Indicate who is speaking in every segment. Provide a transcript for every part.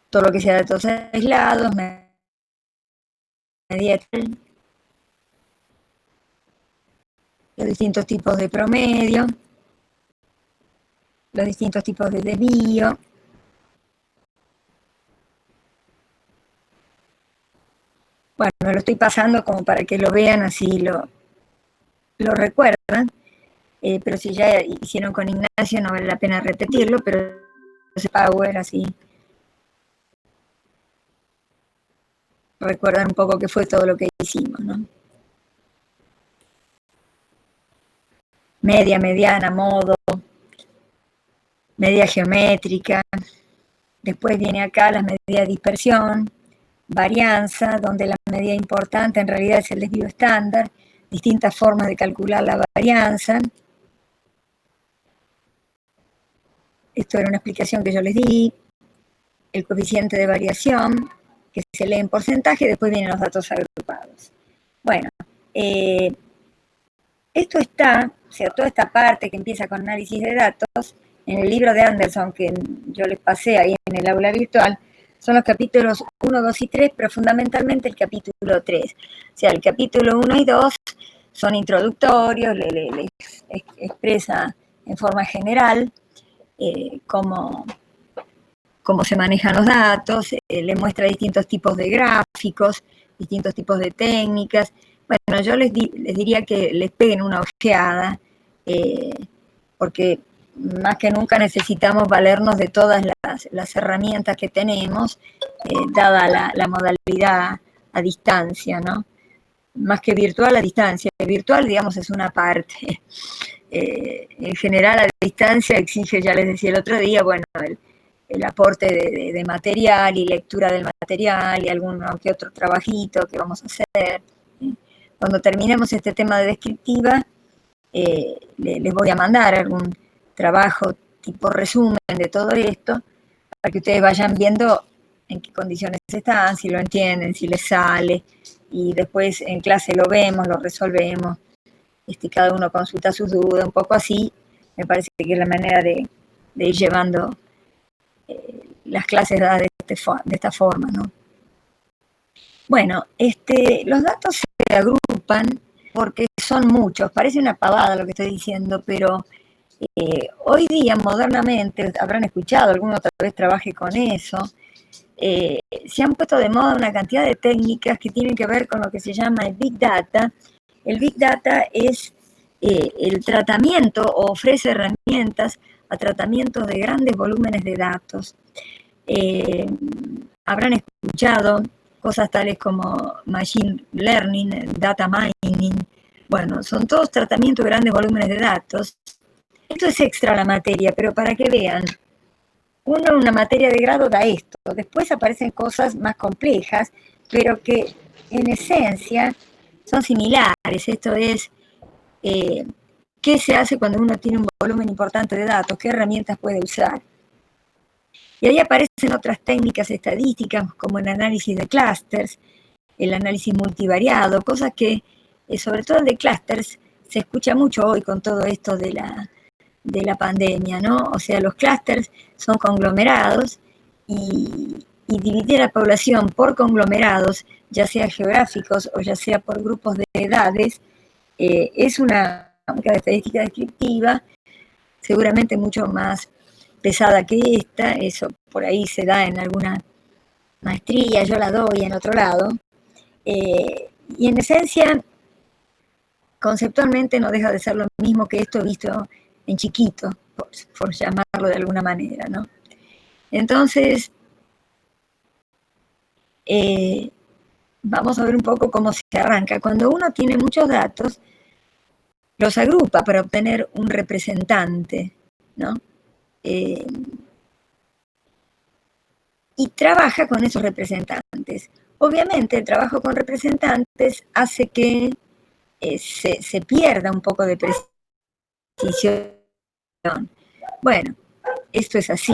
Speaker 1: todo lo que sea datos aislados, medida los distintos tipos de promedio, los distintos tipos de desvío. Bueno, lo estoy pasando como para que lo vean, así lo recuerdan, pero si ya hicieron con Ignacio no vale la pena repetirlo, pero ese Power así recuerdan un poco qué fue todo lo que hicimos, ¿no? Media, mediana, modo, medida geométrica. Después viene acá la medida de dispersión, varianza, donde la medida importante en realidad es el desvío estándar, distintas formas de calcular la varianza. Esto era una explicación que yo les di. El coeficiente de variación, que se lee en porcentaje, después vienen los datos agrupados. Bueno, esto está, o sea, toda esta parte que empieza con análisis de datos, en el libro de Anderson que yo les pasé ahí en el aula virtual, son los capítulos 1, 2 y 3, pero fundamentalmente el capítulo 3. O sea, el capítulo 1 y 2 son introductorios, le expresa en forma general cómo se manejan los datos, le muestra distintos tipos de gráficos, distintos tipos de técnicas. Bueno, yo les diría que les peguen una ojeada, porque más que nunca necesitamos valernos de todas las herramientas que tenemos, dada la modalidad a distancia, ¿no? Más que virtual, a distancia. Virtual, digamos, es una parte. En general, a distancia exige, ya les decía el otro día, bueno, el aporte de material y lectura del material y algún que otro trabajito que vamos a hacer. Cuando terminemos este tema de descriptiva, les voy a mandar algún trabajo tipo resumen de todo esto, para que ustedes vayan viendo en qué condiciones están, si lo entienden, si les sale, y después en clase lo vemos, lo resolvemos, cada uno consulta sus dudas, un poco así. Me parece que es la manera de ir llevando las clases dadas de esta forma, ¿no? Bueno, los datos se agrupan porque son muchos. Parece una pavada lo que estoy diciendo, pero hoy día, modernamente, habrán escuchado, alguno otra vez trabaje con eso, se han puesto de moda una cantidad de técnicas que tienen que ver con lo que se llama el Big Data. El Big Data es el tratamiento o ofrece herramientas a tratamientos de grandes volúmenes de datos. Habrán escuchado cosas tales como Machine Learning, Data Mining. Bueno, son todos tratamientos de grandes volúmenes de datos. Esto es extra la materia, pero para que vean, uno en una materia de grado da esto. Después aparecen cosas más complejas, pero que en esencia son similares. Esto es, ¿qué se hace cuando uno tiene un volumen importante de datos? ¿Qué herramientas puede usar? Y ahí aparecen otras técnicas estadísticas, como el análisis de clústeres, el análisis multivariado, cosas que, sobre todo el de clústeres, se escucha mucho hoy con todo esto de la pandemia, ¿no? O sea, los clústeres son conglomerados y dividir a la población por conglomerados, ya sea geográficos o ya sea por grupos de edades, es una estadística descriptiva seguramente mucho más pesada que esta. Eso por ahí se da en alguna maestría, yo la doy en otro lado, y en esencia, conceptualmente no deja de ser lo mismo que esto visto en chiquito, por llamarlo de alguna manera, ¿no? Entonces, vamos a ver un poco cómo se arranca. Cuando uno tiene muchos datos, los agrupa para obtener un representante, ¿no? Y trabaja con esos representantes. Obviamente, el trabajo con representantes hace que se pierda un poco de precisión. Bueno, esto es así.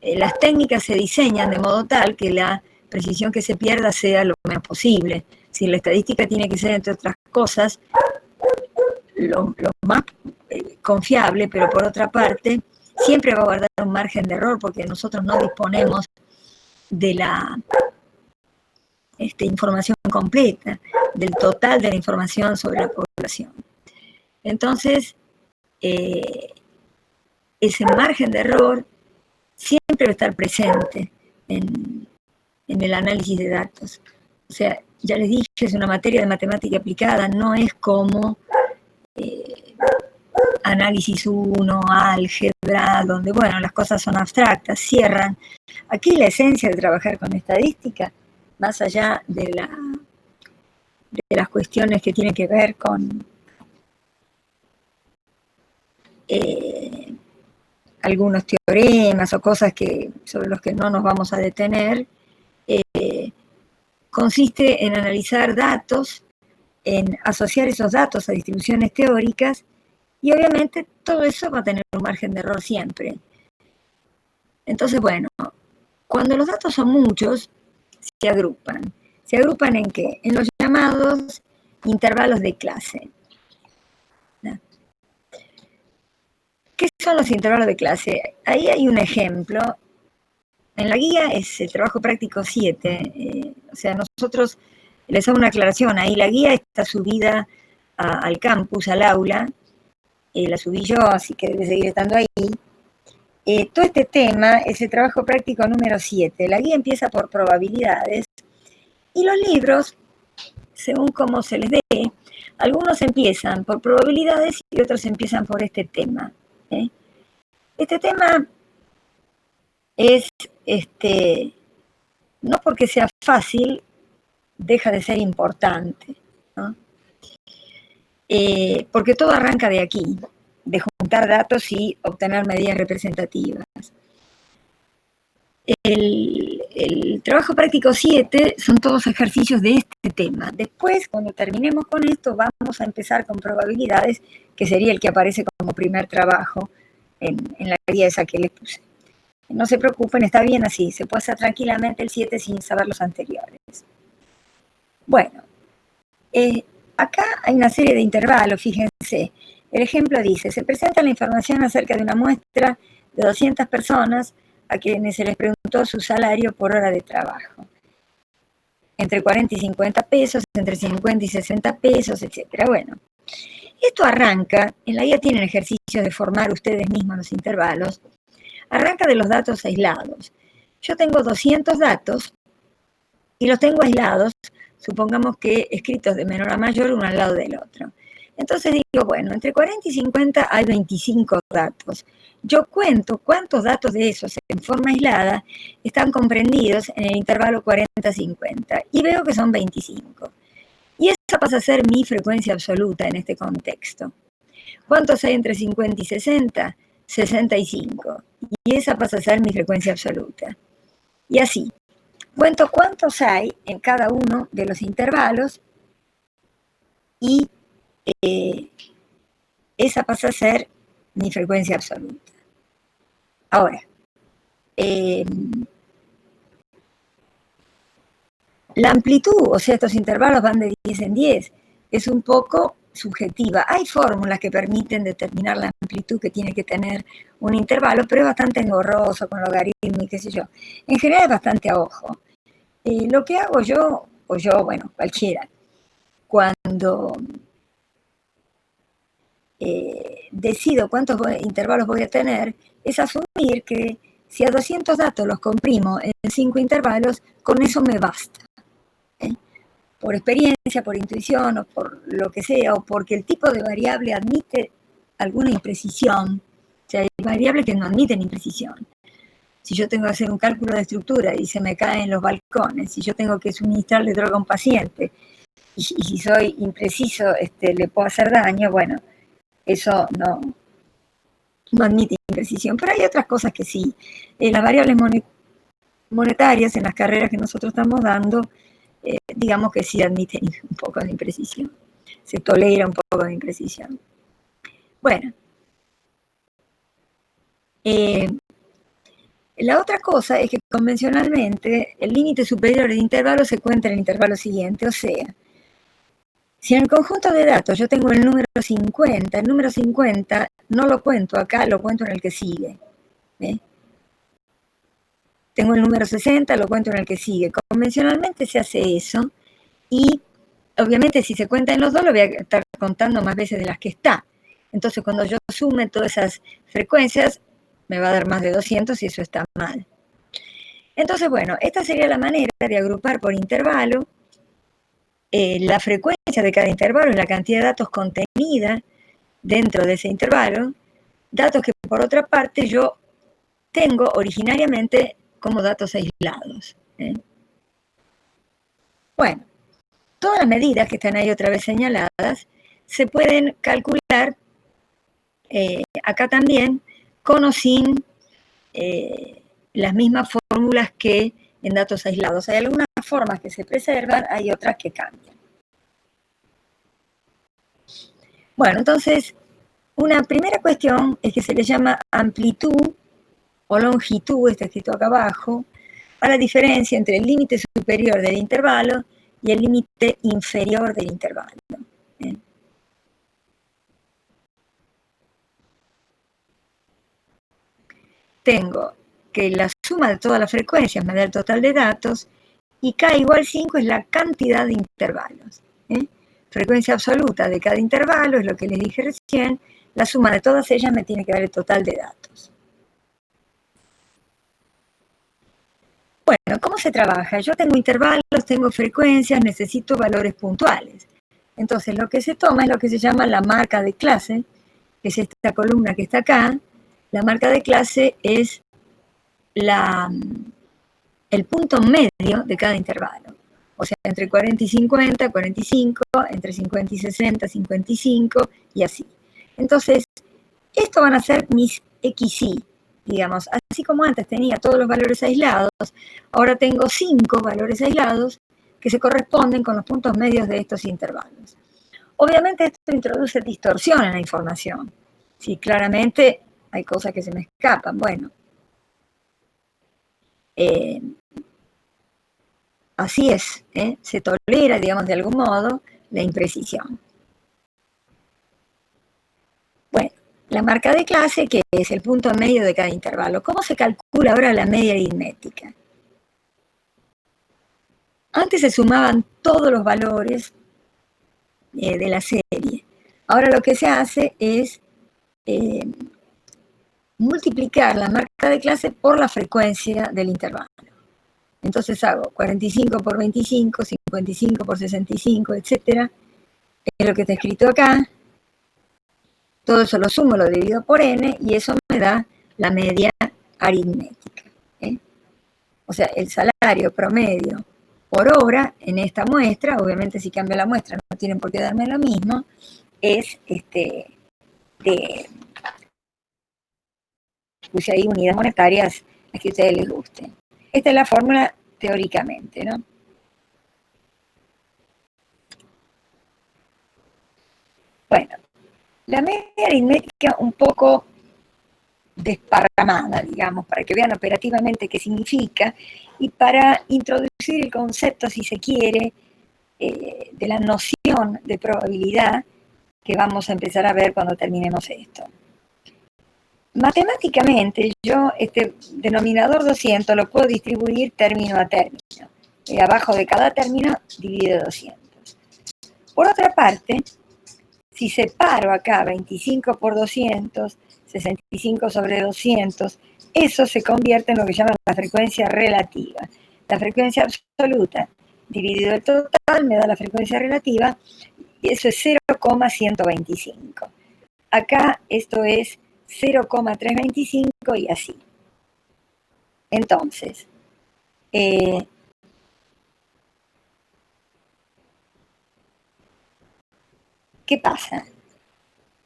Speaker 1: Las técnicas se diseñan de modo tal que la precisión que se pierda sea lo menos posible. Si la estadística tiene que ser, entre otras cosas, lo más confiable, pero por otra parte, siempre va a guardar un margen de error porque nosotros no disponemos de la información completa, del total de la información sobre la población. Entonces, ese margen de error siempre va a estar presente en el análisis de datos. O sea, ya les dije, es una materia de matemática aplicada, no es como análisis 1, álgebra, donde, bueno, las cosas son abstractas, cierran. Aquí la esencia de trabajar con estadística, más allá de las cuestiones que tienen que ver con algunos teoremas o cosas sobre los que no nos vamos a detener, consiste en analizar datos, en asociar esos datos a distribuciones teóricas, y obviamente todo eso va a tener un margen de error siempre. Entonces, bueno, cuando los datos son muchos, se agrupan. ¿Se agrupan en qué? En los llamados intervalos de clase. ¿Qué son los intervalos de clase? Ahí hay un ejemplo. En la guía es el trabajo práctico 7. O sea, nosotros les hago una aclaración. Ahí la guía está subida al campus, al aula. La subí yo, así que debe seguir estando ahí. Todo este tema es el trabajo práctico número 7. La guía empieza por probabilidades y los libros, según cómo se les dé, algunos empiezan por probabilidades y otros empiezan por este tema. Este tema es, no porque sea fácil, deja de ser importante, ¿no? Porque todo arranca de aquí, de juntar datos y obtener medidas representativas. El trabajo práctico 7 son todos ejercicios de este tema. Después, cuando terminemos con esto, vamos a empezar con probabilidades, que sería el que aparece como primer trabajo en la guía esa que les puse. No se preocupen, está bien así, se puede hacer tranquilamente el 7 sin saber los anteriores. Bueno, acá hay una serie de intervalos, fíjense. El ejemplo dice, se presenta la información acerca de una muestra de 200 personas a quienes se les preguntó su salario por hora de trabajo. Entre 40 y 50 pesos, entre 50 y 60 pesos, etc. Bueno, esto arranca, en la guía tienen ejercicios de formar ustedes mismos los intervalos, arranca de los datos aislados. Yo tengo 200 datos y los tengo aislados, supongamos que escritos de menor a mayor, uno al lado del otro. Entonces digo, bueno, entre 40 y 50 hay 25 datos. Yo cuento cuántos datos de esos en forma aislada están comprendidos en el intervalo 40-50 y veo que son 25. Y esa pasa a ser mi frecuencia absoluta en este contexto. ¿Cuántos hay entre 50 y 60? 65. Y esa pasa a ser mi frecuencia absoluta. Y así, cuento cuántos hay en cada uno de los intervalos y esa pasa a ser mi frecuencia absoluta. Ahora, la amplitud, o sea, estos intervalos van de 10 en 10, es un poco subjetiva. Hay fórmulas que permiten determinar la amplitud que tiene que tener un intervalo, pero es bastante engorroso con logaritmo y qué sé yo. En general es bastante a ojo. Lo que hago yo, bueno, cualquiera, cuando decido cuántos intervalos voy a tener, es asumir que si a 200 datos los comprimo en 5 intervalos, con eso me basta. Por experiencia, por intuición, o por lo que sea, o porque el tipo de variable admite alguna imprecisión. O sea, hay variables que no admiten imprecisión. Si yo tengo que hacer un cálculo de estructura y se me caen los balcones, si yo tengo que suministrarle droga a un paciente, y si soy impreciso, le puedo hacer daño, bueno, eso no admite imprecisión. Pero hay otras cosas que sí. Las variables monetarias en las carreras que nosotros estamos dando, digamos que sí admiten un poco de imprecisión. Se tolera un poco de imprecisión. Bueno. La otra cosa es que convencionalmente el límite superior del intervalo se cuenta en el intervalo siguiente. O sea, si en el conjunto de datos yo tengo el número 50, el número 50 no lo cuento acá, lo cuento en el que sigue. tengo el número 60, lo cuento en el que sigue. Convencionalmente se hace eso y obviamente si se cuenta en los dos lo voy a estar contando más veces de las que está. Entonces cuando yo sume todas esas frecuencias me va a dar más de 200 y eso está mal. Entonces, bueno, esta sería la manera de agrupar por intervalo la frecuencia de cada intervalo y la cantidad de datos contenida dentro de ese intervalo, datos que por otra parte yo tengo originariamente como datos aislados. Bueno, todas las medidas que están ahí otra vez señaladas se pueden calcular acá también con o sin las mismas fórmulas que en datos aislados. Hay algunas formas que se preservan, hay otras que cambian. Bueno, entonces, una primera cuestión es que se le llama amplitud o longitud, está escrito acá abajo, a la diferencia entre el límite superior del intervalo y el límite inferior del intervalo. Tengo que la suma de todas las frecuencias me da el total de datos y K igual 5 es la cantidad de intervalos. Frecuencia absoluta de cada intervalo es lo que les dije recién, la suma de todas ellas me tiene que dar el total de datos. Bueno, ¿cómo se trabaja? Yo tengo intervalos, tengo frecuencias, necesito valores puntuales. Entonces lo que se toma es lo que se llama la marca de clase, que es esta columna que está acá. La marca de clase es el punto medio de cada intervalo. O sea, entre 40 y 50, 45, entre 50 y 60, 55, y así. Entonces, esto van a ser mis XY, digamos. Así como antes tenía todos los valores aislados, ahora tengo 5 valores aislados que se corresponden con los puntos medios de estos intervalos. Obviamente esto introduce distorsión en la información. Sí, claramente hay cosas que se me escapan. Bueno, así es, se tolera, digamos, de algún modo, la imprecisión. Bueno, la marca de clase, que es el punto medio de cada intervalo. ¿Cómo se calcula ahora la media aritmética? Antes se sumaban todos los valores de la serie. Ahora lo que se hace es multiplicar la marca de clase por la frecuencia del intervalo. Entonces hago 45 por 25, 55 por 65, etc. Es lo que está escrito acá. Todo eso lo sumo, lo divido por n, y eso me da la media aritmética. O sea, el salario promedio por hora en esta muestra, obviamente si cambio la muestra no tienen por qué darme lo mismo, es puse ahí unidades monetarias las que a ustedes les gusten. Esta es la fórmula teóricamente, ¿no? Bueno, la media aritmética un poco desparramada, digamos, para que vean operativamente qué significa y para introducir el concepto, si se quiere, de la noción de probabilidad que vamos a empezar a ver cuando terminemos esto. Matemáticamente, yo este denominador 200 lo puedo distribuir término a término. Abajo de cada término divido 200. Por otra parte, si separo acá 25 por 200, 65 sobre 200, eso se convierte en lo que llaman la frecuencia relativa. La frecuencia absoluta dividido el total me da la frecuencia relativa, y eso es 0,125. Acá esto es 0,325 y así. Entonces, ¿qué pasa?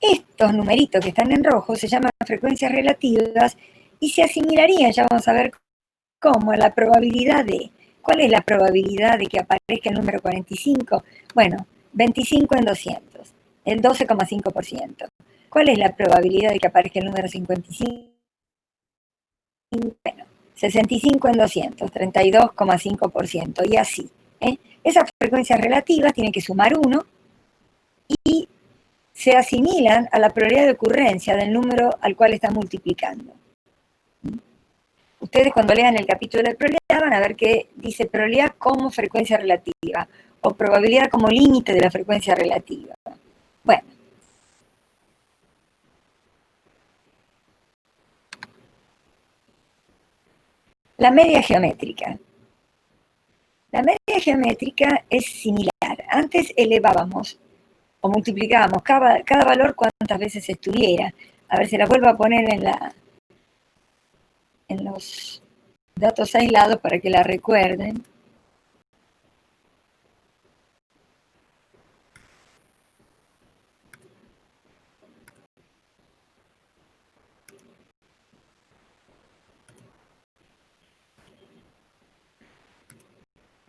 Speaker 1: Estos numeritos que están en rojo se llaman frecuencias relativas y se asimilarían, ya vamos a ver cómo, a la probabilidad de. ¿Cuál es la probabilidad de que aparezca el número 45? Bueno, 25 en 200, el 12,5%. ¿Cuál es la probabilidad de que aparezca el número 55? Bueno, 65 en 200, 32,5%, y así. Esas frecuencias relativas tienen que sumar 1 y se asimilan a la probabilidad de ocurrencia del número al cual está multiplicando. Ustedes cuando lean el capítulo de probabilidad van a ver que dice probabilidad como frecuencia relativa o probabilidad como límite de la frecuencia relativa. Bueno. La media geométrica. La media geométrica es similar. Antes elevábamos o multiplicábamos cada valor cuantas veces estuviera. A ver, se la vuelvo a poner en los datos aislados para que la recuerden.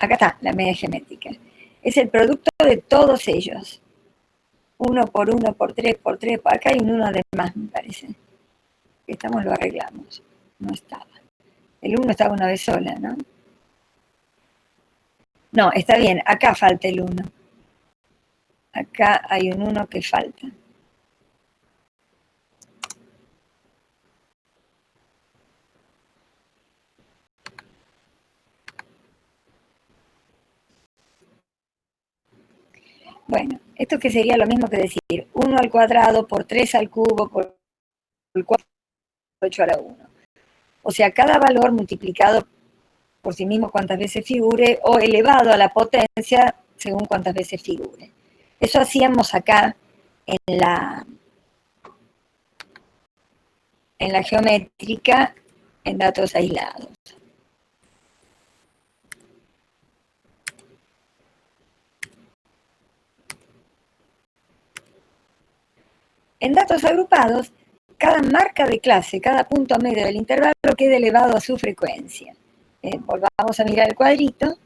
Speaker 1: Acá está la media geométrica. Es el producto de todos ellos. 1 por 1 por 3 por 3. Acá hay un 1 de más, me parece. Estamos, lo arreglamos. No estaba. El 1 estaba una vez sola, ¿no? No, está bien. Acá falta el 1. Acá hay un 1 que falta. Bueno, esto que sería lo mismo que decir 1 al cuadrado por 3 al cubo por 4 por 8 a la 1. O sea, cada valor multiplicado por sí mismo cuantas veces figure o elevado a la potencia según cuantas veces figure. Eso hacíamos acá en la geométrica en datos aislados. En datos agrupados, cada marca de clase, cada punto medio del intervalo queda elevado a su frecuencia. Volvamos a mirar el cuadrito.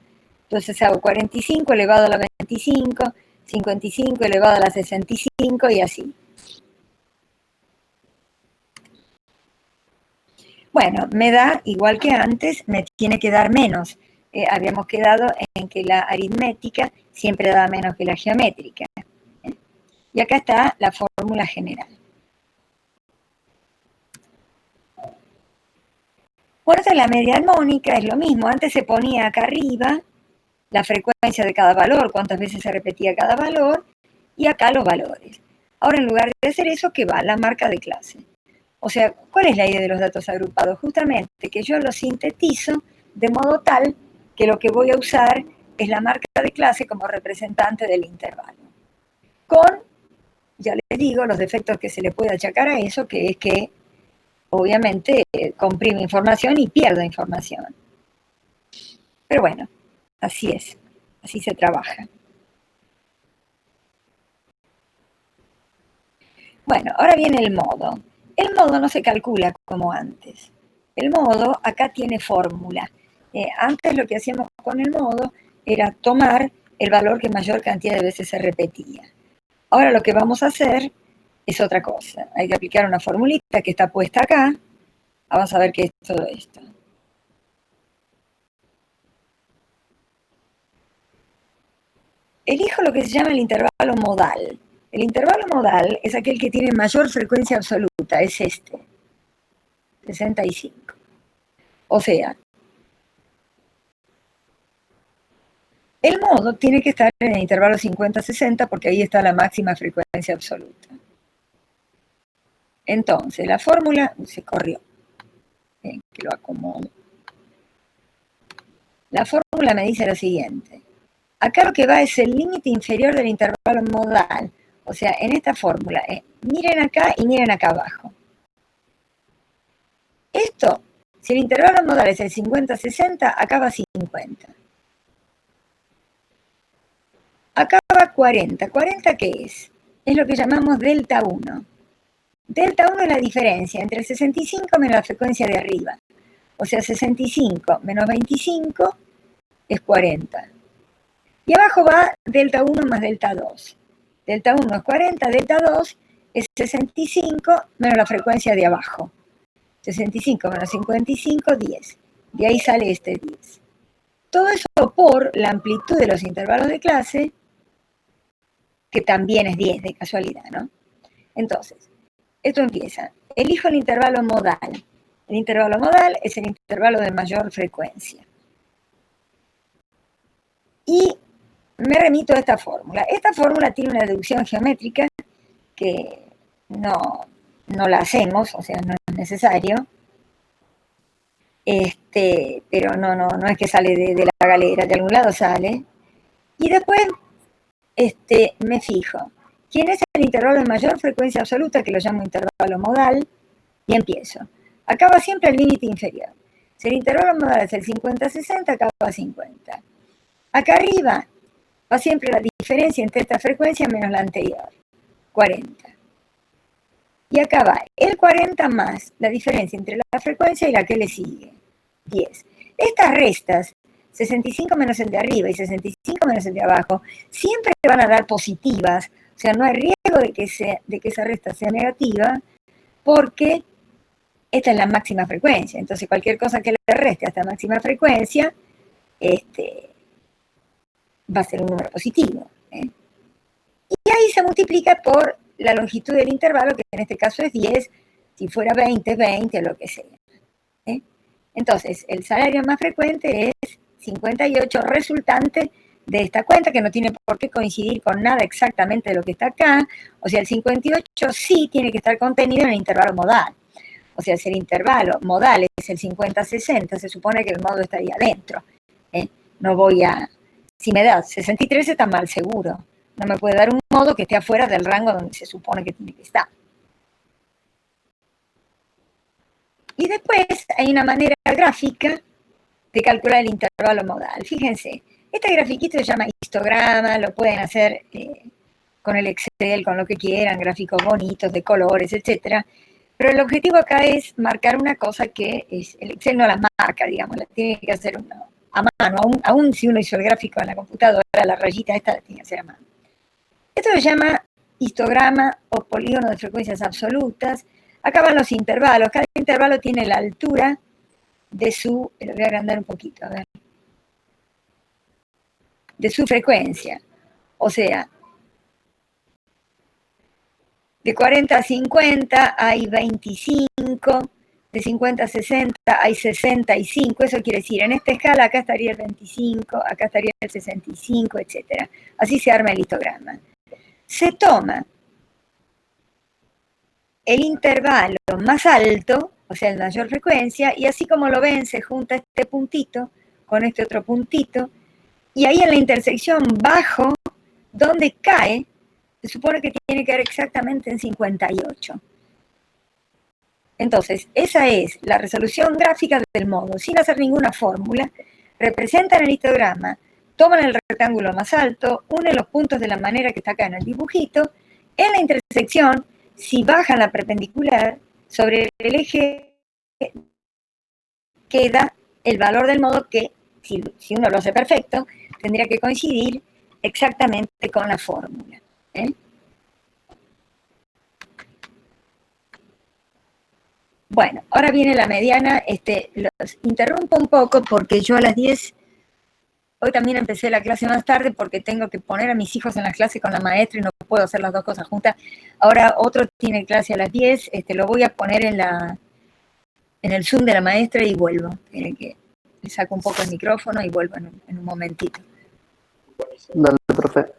Speaker 1: Entonces hago 45 elevado a la 25, 55 elevado a la 65 y así. Bueno, me da, igual que antes, me tiene que dar menos. Habíamos quedado en que la aritmética siempre da menos que la geométrica. Y acá está la fórmula general. Por eso la media armónica es lo mismo. Antes se ponía acá arriba la frecuencia de cada valor, cuántas veces se repetía cada valor, y acá los valores. Ahora, en lugar de hacer eso, ¿qué va? La marca de clase. O sea, ¿cuál es la idea de los datos agrupados? Justamente que yo los sintetizo de modo tal que lo que voy a usar es la marca de clase como representante del intervalo. Con, ya les digo, los defectos que se le puede achacar a eso, que es que obviamente comprime información y pierdo información. Pero bueno, así es, así se trabaja. Bueno, ahora viene el modo. El modo no se calcula como antes. El modo acá tiene fórmula. Antes lo que hacíamos con el modo era tomar el valor que mayor cantidad de veces se repetía. Ahora lo que vamos a hacer es otra cosa. Hay que aplicar una formulita que está puesta acá. Vamos a ver qué es todo esto. Elijo lo que se llama el intervalo modal. El intervalo modal es aquel que tiene mayor frecuencia absoluta, es este, 65. O sea, el modo tiene que estar en el intervalo 50-60 porque ahí está la máxima frecuencia absoluta. Entonces, la fórmula se corrió. Bien, que lo acomodo. La fórmula me dice lo siguiente. Acá lo que va es el límite inferior del intervalo modal. O sea, en esta fórmula, miren acá y miren acá abajo. Esto, si el intervalo modal es el 50-60, acá va 50. Acá va 40. ¿40 qué es? Es lo que llamamos delta 1. Delta 1 es la diferencia entre el 65 menos la frecuencia de arriba. O sea, 65 menos 25 es 40. Y abajo va delta 1 más delta 2. Delta 1 es 40, delta 2 es 65 menos la frecuencia de abajo. 65 menos 55, 10. De ahí sale este 10. Todo eso por la amplitud de los intervalos de clase, que también es 10 de casualidad, ¿no? Entonces, esto empieza. Elijo el intervalo modal. El intervalo modal es el intervalo de mayor frecuencia. Y me remito a esta fórmula. Esta fórmula tiene una deducción geométrica que no la hacemos, o sea, no es necesario. Pero no es que sale de la galera, de algún lado sale. Y después me fijo, ¿quién es el intervalo de mayor frecuencia absoluta, que lo llamo intervalo modal? Y empiezo. Acá va siempre el límite inferior. Si el intervalo modal es el 50-60, acá va 50. Acá arriba va siempre la diferencia entre esta frecuencia menos la anterior, 40. Y acá va el 40 más la diferencia entre la frecuencia y la que le sigue, 10. Estas restas, 65 menos el de arriba y 65 menos el de abajo, siempre van a dar positivas. O sea, no hay riesgo de que esa resta sea negativa, porque esta es la máxima frecuencia. Entonces, cualquier cosa que le reste a esta máxima frecuencia va a ser un número positivo. Y ahí se multiplica por la longitud del intervalo, que en este caso es 10, si fuera 20, 20, lo que sea. Entonces, el salario más frecuente es 58, resultante de esta cuenta, que no tiene por qué coincidir con nada exactamente de lo que está acá. O sea, el 58 sí tiene que estar contenido en el intervalo modal. O sea, si el intervalo modal es el 50-60, se supone que el modo estaría adentro. No voy a... Si me da 63 está mal seguro. No me puede dar un modo que esté afuera del rango donde se supone que tiene que estar. Y después hay una manera gráfica de calcular el intervalo modal. Fíjense, este grafiquito se llama histograma, lo pueden hacer con el Excel, con lo que quieran, gráficos bonitos, de colores, etc. Pero el objetivo acá es marcar una cosa que el Excel no la marca, digamos, la tiene que hacer uno a mano. Aún si uno hizo el gráfico en la computadora, la rayita esta la tiene que hacer a mano. Esto se llama histograma o polígono de frecuencias absolutas. Acá van los intervalos. Cada intervalo tiene la altura de su, lo voy a agrandar un poquito, a ver, de su frecuencia. O sea, de 40 a 50 hay 25, de 50 a 60 hay 65, eso quiere decir, en esta escala acá estaría el 25, acá estaría el 65, etc. Así se arma el histograma. Se toma el intervalo más alto, o sea, el mayor frecuencia, y así como lo ven, se junta este puntito con este otro puntito, y ahí en la intersección bajo, donde cae, se supone que tiene que caer exactamente en 58. Entonces, esa es la resolución gráfica del modo, sin hacer ninguna fórmula. Representan el histograma, toman el rectángulo más alto, unen los puntos de la manera que está acá en el dibujito. En la intersección, si bajan la perpendicular, sobre el eje queda el valor del modo que, si uno lo hace perfecto, tendría que coincidir exactamente con la fórmula. Bueno, ahora viene la mediana. Los interrumpo un poco porque yo a las 10, hoy también empecé la clase más tarde porque tengo que poner a mis hijos en la clase con la maestra y no puedo hacer las dos cosas juntas. Ahora otro tiene clase a las 10, lo voy a poner en el Zoom de la maestra y vuelvo. Tienen que le saco un poco el micrófono y vuelvo en un momentito.
Speaker 2: Dale, profe.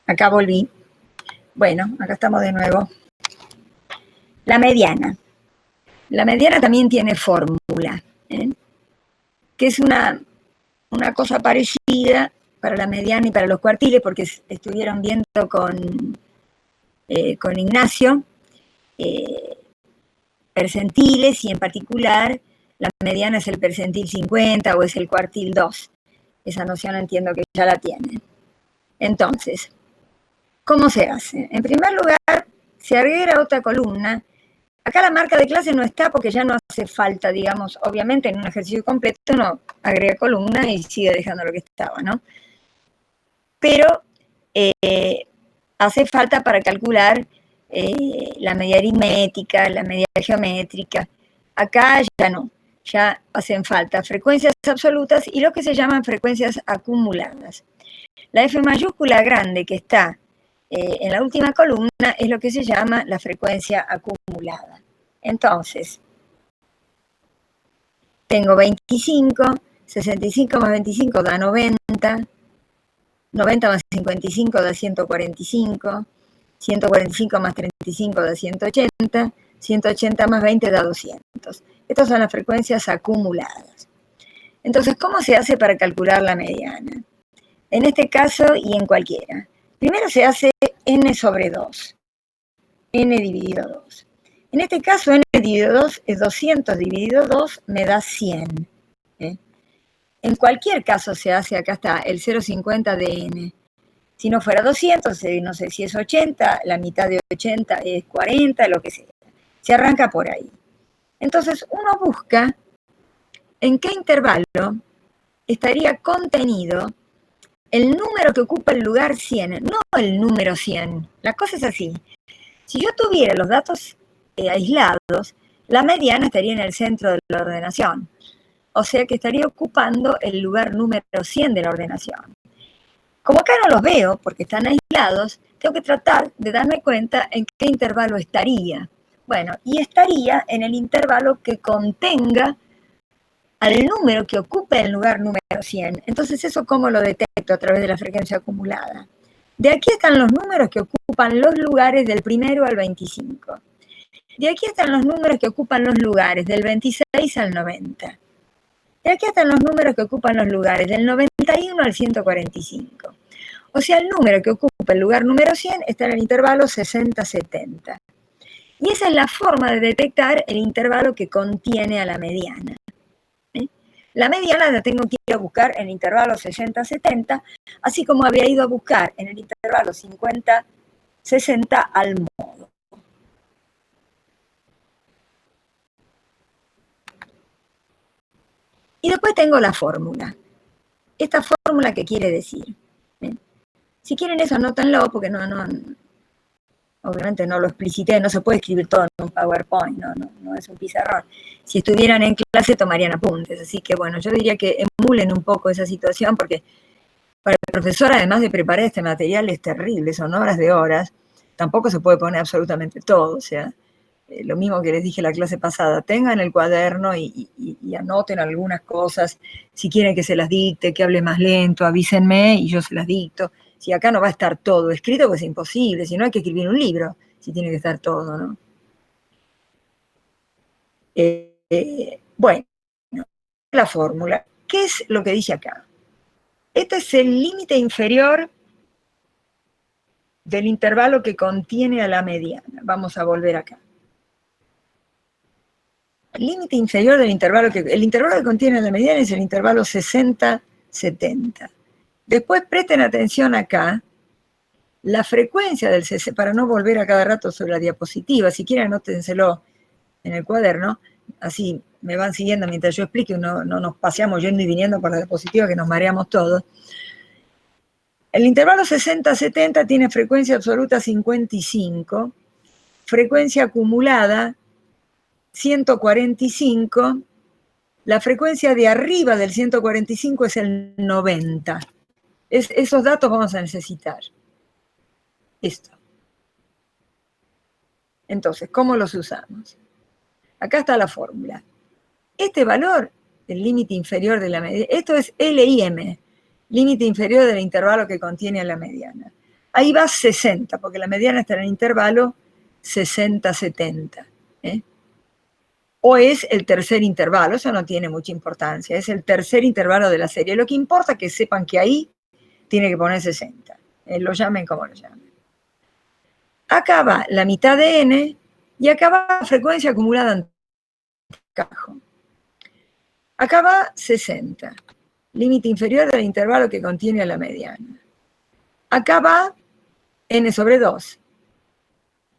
Speaker 1: Acá volví. Bueno, acá estamos de nuevo. La mediana. La mediana también tiene fórmula, que es una cosa parecida para la mediana y para los cuartiles, porque estuvieron viendo con Ignacio percentiles, y en particular la mediana es el percentil 50 o es el cuartil 2. Esa noción entiendo que ya la tienen. Entonces, ¿cómo se hace? En primer lugar, se agrega otra columna. Acá la marca de clase no está porque ya no hace falta, digamos, obviamente en un ejercicio completo uno agrega columna y sigue dejando lo que estaba, ¿no? Pero hace falta para calcular la media aritmética, la media geométrica. Acá ya no, ya hacen falta frecuencias absolutas y lo que se llaman frecuencias acumuladas. La F mayúscula grande que está en la última columna es lo que se llama la frecuencia acumulada. Entonces, tengo 25, 65 más 25 da 90, 90 más 55 da 145, 145 más 35 da 180, 180 más 20 da 200. Estas son las frecuencias acumuladas. Entonces, ¿cómo se hace para calcular la mediana? En este caso y en cualquiera. Primero se hace n sobre 2, n dividido 2. En este caso, n dividido 2 es 200 dividido 2, me da 100. En cualquier caso se hace, acá está, el 0,50 de n. Si no fuera 200, no sé si es 80, la mitad de 80 es 40, lo que sea. Se arranca por ahí. Entonces, uno busca en qué intervalo estaría contenido el número que ocupa el lugar 100, no el número 100. La cosa es así. Si yo tuviera los datos aislados, la mediana estaría en el centro de la ordenación. O sea que estaría ocupando el lugar número 100 de la ordenación. Como acá no los veo porque están aislados, tengo que tratar de darme cuenta en qué intervalo estaría. Bueno, y estaría en el intervalo que contenga al número que ocupe el lugar número 100. Entonces, ¿eso cómo lo detecto? A través de la frecuencia acumulada. De aquí están los números que ocupan los lugares del 1 al 25. De aquí están los números que ocupan los lugares del 26 al 90. De aquí están los números que ocupan los lugares del 91 al 145. O sea, el número que ocupa el lugar número 100 está en el intervalo 60-70. Y esa es la forma de detectar el intervalo que contiene a la mediana. La mediana la tengo que ir a buscar en el intervalo 60-70, así como había ido a buscar en el intervalo 50-60 al modo. Y después tengo la fórmula. ¿Esta fórmula qué quiere decir? Si quieren eso, anótenlo, porque obviamente no lo explicité, no se puede escribir todo en un PowerPoint, no es un pizarrón. Si estuvieran en clase tomarían apuntes, así que bueno, yo diría que emulen un poco esa situación, porque para el profesor, además de preparar este material, es terrible, son horas de horas, tampoco se puede poner absolutamente todo, o sea, lo mismo que les dije la clase pasada, tengan el cuaderno y anoten algunas cosas, si quieren que se las dicte, que hable más lento, avísenme y yo se las dicto. Si acá no va a estar todo escrito, pues es imposible, si no hay que escribir un libro, si tiene que estar todo, ¿no? Bueno, la fórmula, ¿qué es lo que dice acá? Este es el límite inferior del intervalo que contiene a la mediana. Vamos a volver acá. El límite inferior del intervalo el intervalo que contiene a la mediana es el intervalo 60-70. Después presten atención acá, la frecuencia del CC, para no volver a cada rato sobre la diapositiva, si quieren anótenselo en el cuaderno, así me van siguiendo mientras yo explique, no nos paseamos yendo y viniendo por la diapositiva que nos mareamos todos. El intervalo 60-70 tiene frecuencia absoluta 55, frecuencia acumulada 145, la frecuencia de arriba del 145 es el 90. Esos datos vamos a necesitar. Esto. Entonces, ¿cómo los usamos? Acá está la fórmula. Este valor, el límite inferior de la mediana, esto es LIM, límite inferior del intervalo que contiene a la mediana. ahí va 60, porque la mediana está en el intervalo 60-70. O es el tercer intervalo, eso no tiene mucha importancia, es el tercer intervalo de la serie. Lo que importa es que sepan que ahí tiene que poner 60, lo llamen como lo llamen. Acá va la mitad de n y acá va la frecuencia acumulada en cajo. Acá va 60, límite inferior del intervalo que contiene a la mediana. Acá va n sobre 2,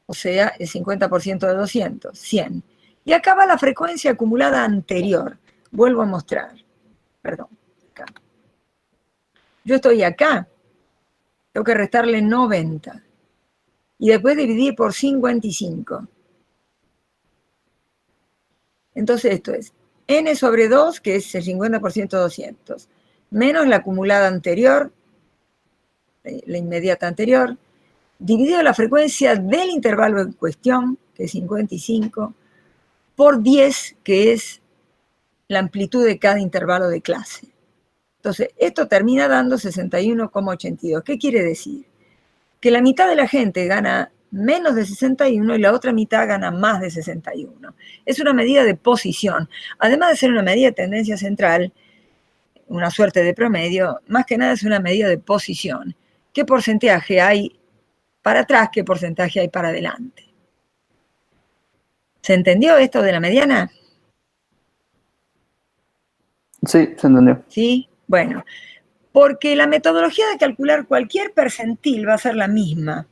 Speaker 1: o sea, el 50% de 200, 100. Y acá va la frecuencia acumulada anterior. Vuelvo a mostrar. Perdón. Acá. Yo estoy acá. Tengo que restarle 90. Y después dividir por 55. Entonces esto es n sobre 2, que es el 50% de 200, menos la acumulada anterior, la inmediata anterior, dividido la frecuencia del intervalo en cuestión, que es 55, por 10, que es la amplitud de cada intervalo de clase. Entonces, esto termina dando 61,82. ¿Qué quiere decir? Que la mitad de la gente gana menos de 61 y la otra mitad gana más de 61. Es una medida de posición. Además de ser una medida de tendencia central, una suerte de promedio, más que nada es una medida de posición. ¿Qué porcentaje hay para atrás? ¿Qué porcentaje hay para adelante? ¿Se entendió esto de la mediana?
Speaker 2: Sí, se entendió.
Speaker 1: ¿Sí? Bueno, porque la metodología de calcular cualquier percentil va a ser la misma.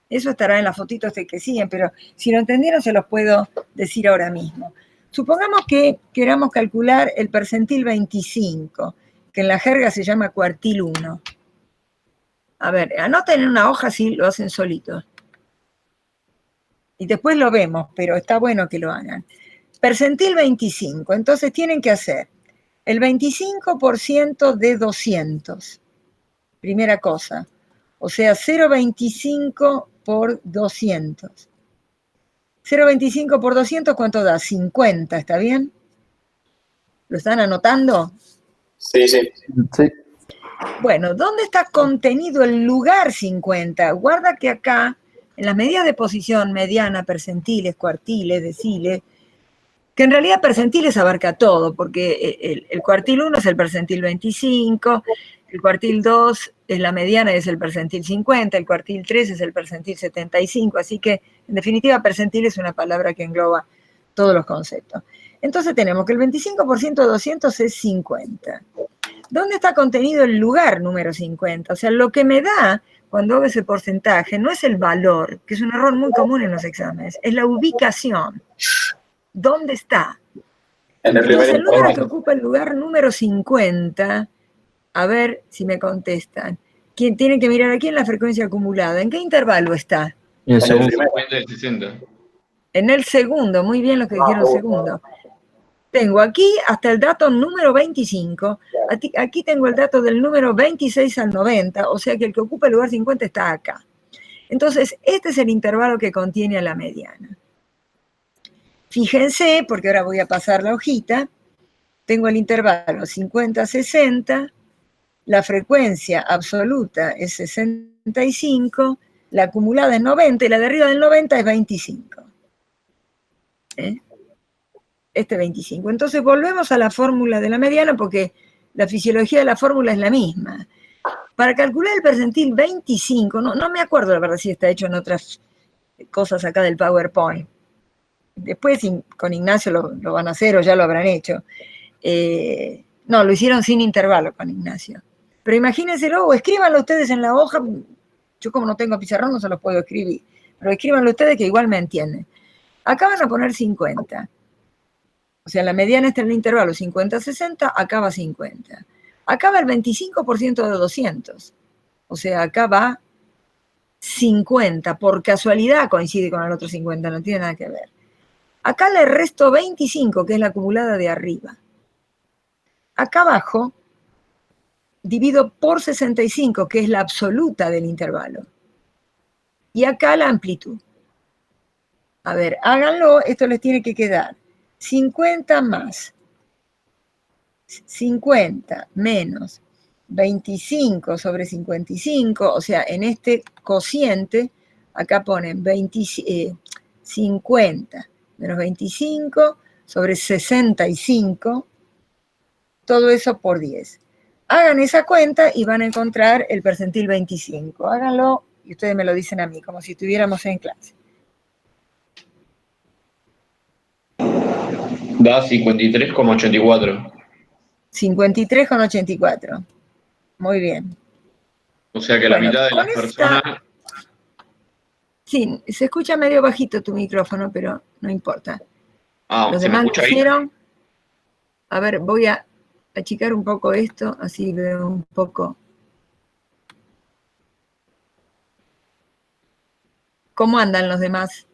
Speaker 1: Eso estará en las fotitos que siguen, pero si lo entendieron se los puedo decir ahora mismo. Supongamos que queramos calcular el percentil 25, que en la jerga se llama cuartil 1. A ver, anoten en una hoja si lo hacen solitos. Y después lo vemos, pero está bueno que lo hagan. Percentil 25, entonces tienen que hacer el 25% de 200. Primera cosa. O sea, 0,25 por 200. 0,25 por 200, ¿cuánto da? 50, ¿está bien? ¿Lo están anotando?
Speaker 3: Sí, sí.
Speaker 2: Sí.
Speaker 1: Bueno, ¿dónde está contenido el lugar 50? Guarda que acá, en las medidas de posición, mediana, percentiles, cuartiles, deciles, que en realidad percentiles abarca todo, porque el cuartil 1 es el percentil 25, el cuartil 2 es la mediana y es el percentil 50, el cuartil 3 es el percentil 75, así que en definitiva percentil es una palabra que engloba todos los conceptos. Entonces tenemos que el 25% de 200 es 50. ¿Dónde está contenido el lugar número 50? O sea, lo que me da cuando hago ese porcentaje no es el valor, que es un error muy común en los exámenes, es la ubicación. ¿Dónde está?
Speaker 3: En el primer
Speaker 1: Entonces, el número que
Speaker 3: intervalo.
Speaker 1: ocupa el lugar número 50, a ver si me contestan. ¿Quién tiene que mirar aquí en la frecuencia acumulada? ¿En qué intervalo está?
Speaker 4: En el
Speaker 3: En el
Speaker 4: segundo.
Speaker 3: primero.
Speaker 4: 50 y 60.
Speaker 1: En el segundo, muy bien lo que dijeron segundo. Tengo aquí hasta el dato número 25, aquí tengo el dato del número 26 al 90, o sea que el que ocupa el lugar 50 está acá. Entonces, este es el intervalo que contiene a la mediana. Fíjense, porque ahora voy a pasar la hojita, tengo el intervalo 50-60, la frecuencia absoluta es 65, la acumulada es 90 y la de arriba del 90 es 25. Este 25. Entonces volvemos a la fórmula de la mediana porque la fisiología de la fórmula es la misma. Para calcular el percentil 25, no me acuerdo la verdad si está hecho en otras cosas acá del PowerPoint. Después con Ignacio lo van a hacer o ya lo habrán hecho. No, lo hicieron sin intervalo con Ignacio. Pero imagínenselo o escríbanlo ustedes en la hoja. Yo como no tengo pizarrón no se los puedo escribir. Pero escríbanlo ustedes que igual me entienden. Acá van a poner 50. O sea, la mediana está en el intervalo 50-60, acá va 50. Acá va el 25% de 200. O sea, acá va 50. Por casualidad coincide con el otro 50, no tiene nada que ver. Acá le resto 25, que es la acumulada de arriba. Acá abajo divido por 65, que es la absoluta del intervalo. Y acá la amplitud. A ver, háganlo, esto les tiene que quedar 50 más 50 menos 25 sobre 55, o sea, en este cociente, acá ponen 50 menos 25 sobre 65, todo eso por 10. Hagan esa cuenta y van a encontrar el percentil 25. Háganlo y ustedes me lo dicen a mí, como si estuviéramos en clase.
Speaker 4: Da 53,84.
Speaker 1: 53,84. Muy bien.
Speaker 4: O sea que la
Speaker 1: Bueno,
Speaker 4: mitad de
Speaker 1: con
Speaker 4: las personas...
Speaker 1: Sí, se escucha medio bajito tu micrófono, pero no importa.
Speaker 4: Ah,
Speaker 1: Los
Speaker 4: ¿se me
Speaker 1: demás lo
Speaker 4: escucha ahí?
Speaker 1: hicieron. A ver, voy a achicar un poco esto, así veo un poco. ¿Cómo andan los demás?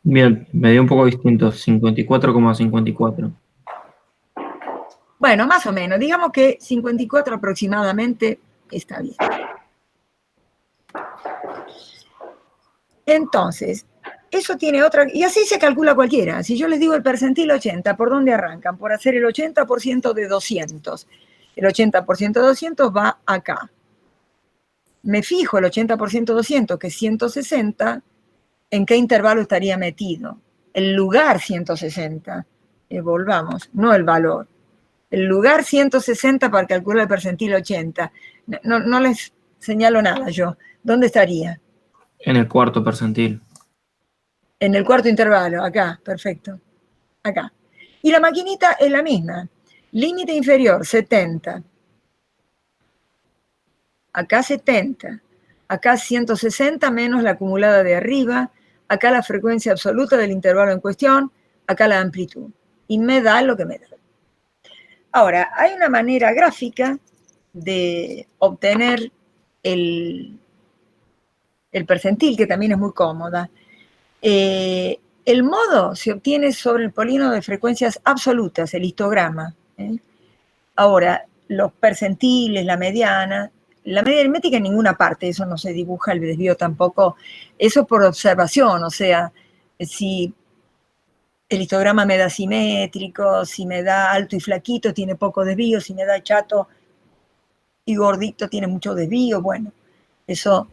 Speaker 5: Bien, me dio un poco distinto, 54,54.
Speaker 1: Bueno, más o menos. Digamos que 54 aproximadamente está bien. Entonces, eso tiene otra... Y así se calcula cualquiera. Si yo les digo el percentil 80, ¿por dónde arrancan? Por hacer el 80% de 200. El 80% de 200 va acá. Me fijo el 80% de 200, que es 160, ¿en qué intervalo estaría metido? El lugar 160. Volvamos, no el valor. El lugar 160 para calcular el percentil 80. No les señalo nada yo. ¿Dónde estaría?
Speaker 5: En el cuarto percentil.
Speaker 1: En el cuarto intervalo, acá, perfecto. Acá. Y la maquinita es la misma. Límite inferior, 70. Acá 70. Acá 160 menos la acumulada de arriba. Acá la frecuencia absoluta del intervalo en cuestión. Acá la amplitud. Y me da lo que me da. Ahora, hay una manera gráfica de obtener el percentil, que también es muy cómoda. El modo se obtiene sobre el polígono de frecuencias absolutas, el histograma. Ahora, los percentiles, la media aritmética en ninguna parte, eso no se dibuja, el desvío tampoco, eso por observación, o sea, si el histograma me da simétrico, si me da alto y flaquito, tiene poco desvío, si me da chato y gordito, tiene mucho desvío, bueno, eso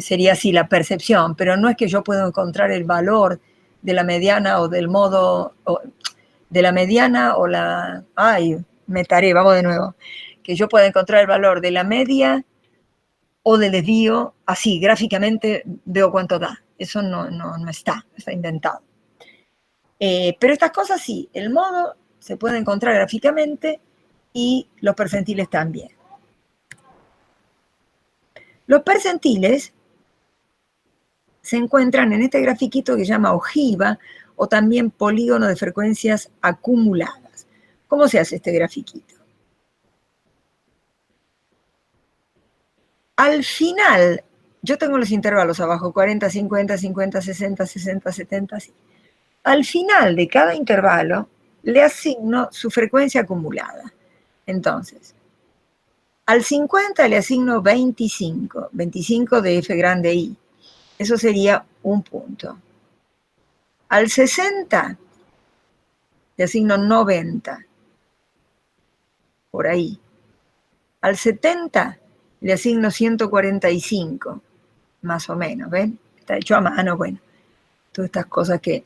Speaker 1: sería así la percepción, pero no es que yo pueda encontrar el valor de la mediana o del modo, de la mediana o la... Ay, me taré, vamos de nuevo. Que yo pueda encontrar el valor de la media o del desvío, así, gráficamente veo cuánto da. Eso no está inventado. Pero estas cosas sí, el modo se puede encontrar gráficamente y los percentiles también. Los percentiles se encuentran en este grafiquito que se llama ojiva o también polígono de frecuencias acumuladas. ¿Cómo se hace este grafiquito? Al final, yo tengo los intervalos abajo, 40, 50, 50, 60, 60, 70, así. Al final de cada intervalo le asigno su frecuencia acumulada. Entonces, al 50 le asigno 25, 25 de F grande I. Eso sería un punto. Al 60 le asigno 90, por ahí. Al 70 le asigno 145, más o menos, ¿ven? Está hecho a mano, bueno. Todas estas cosas que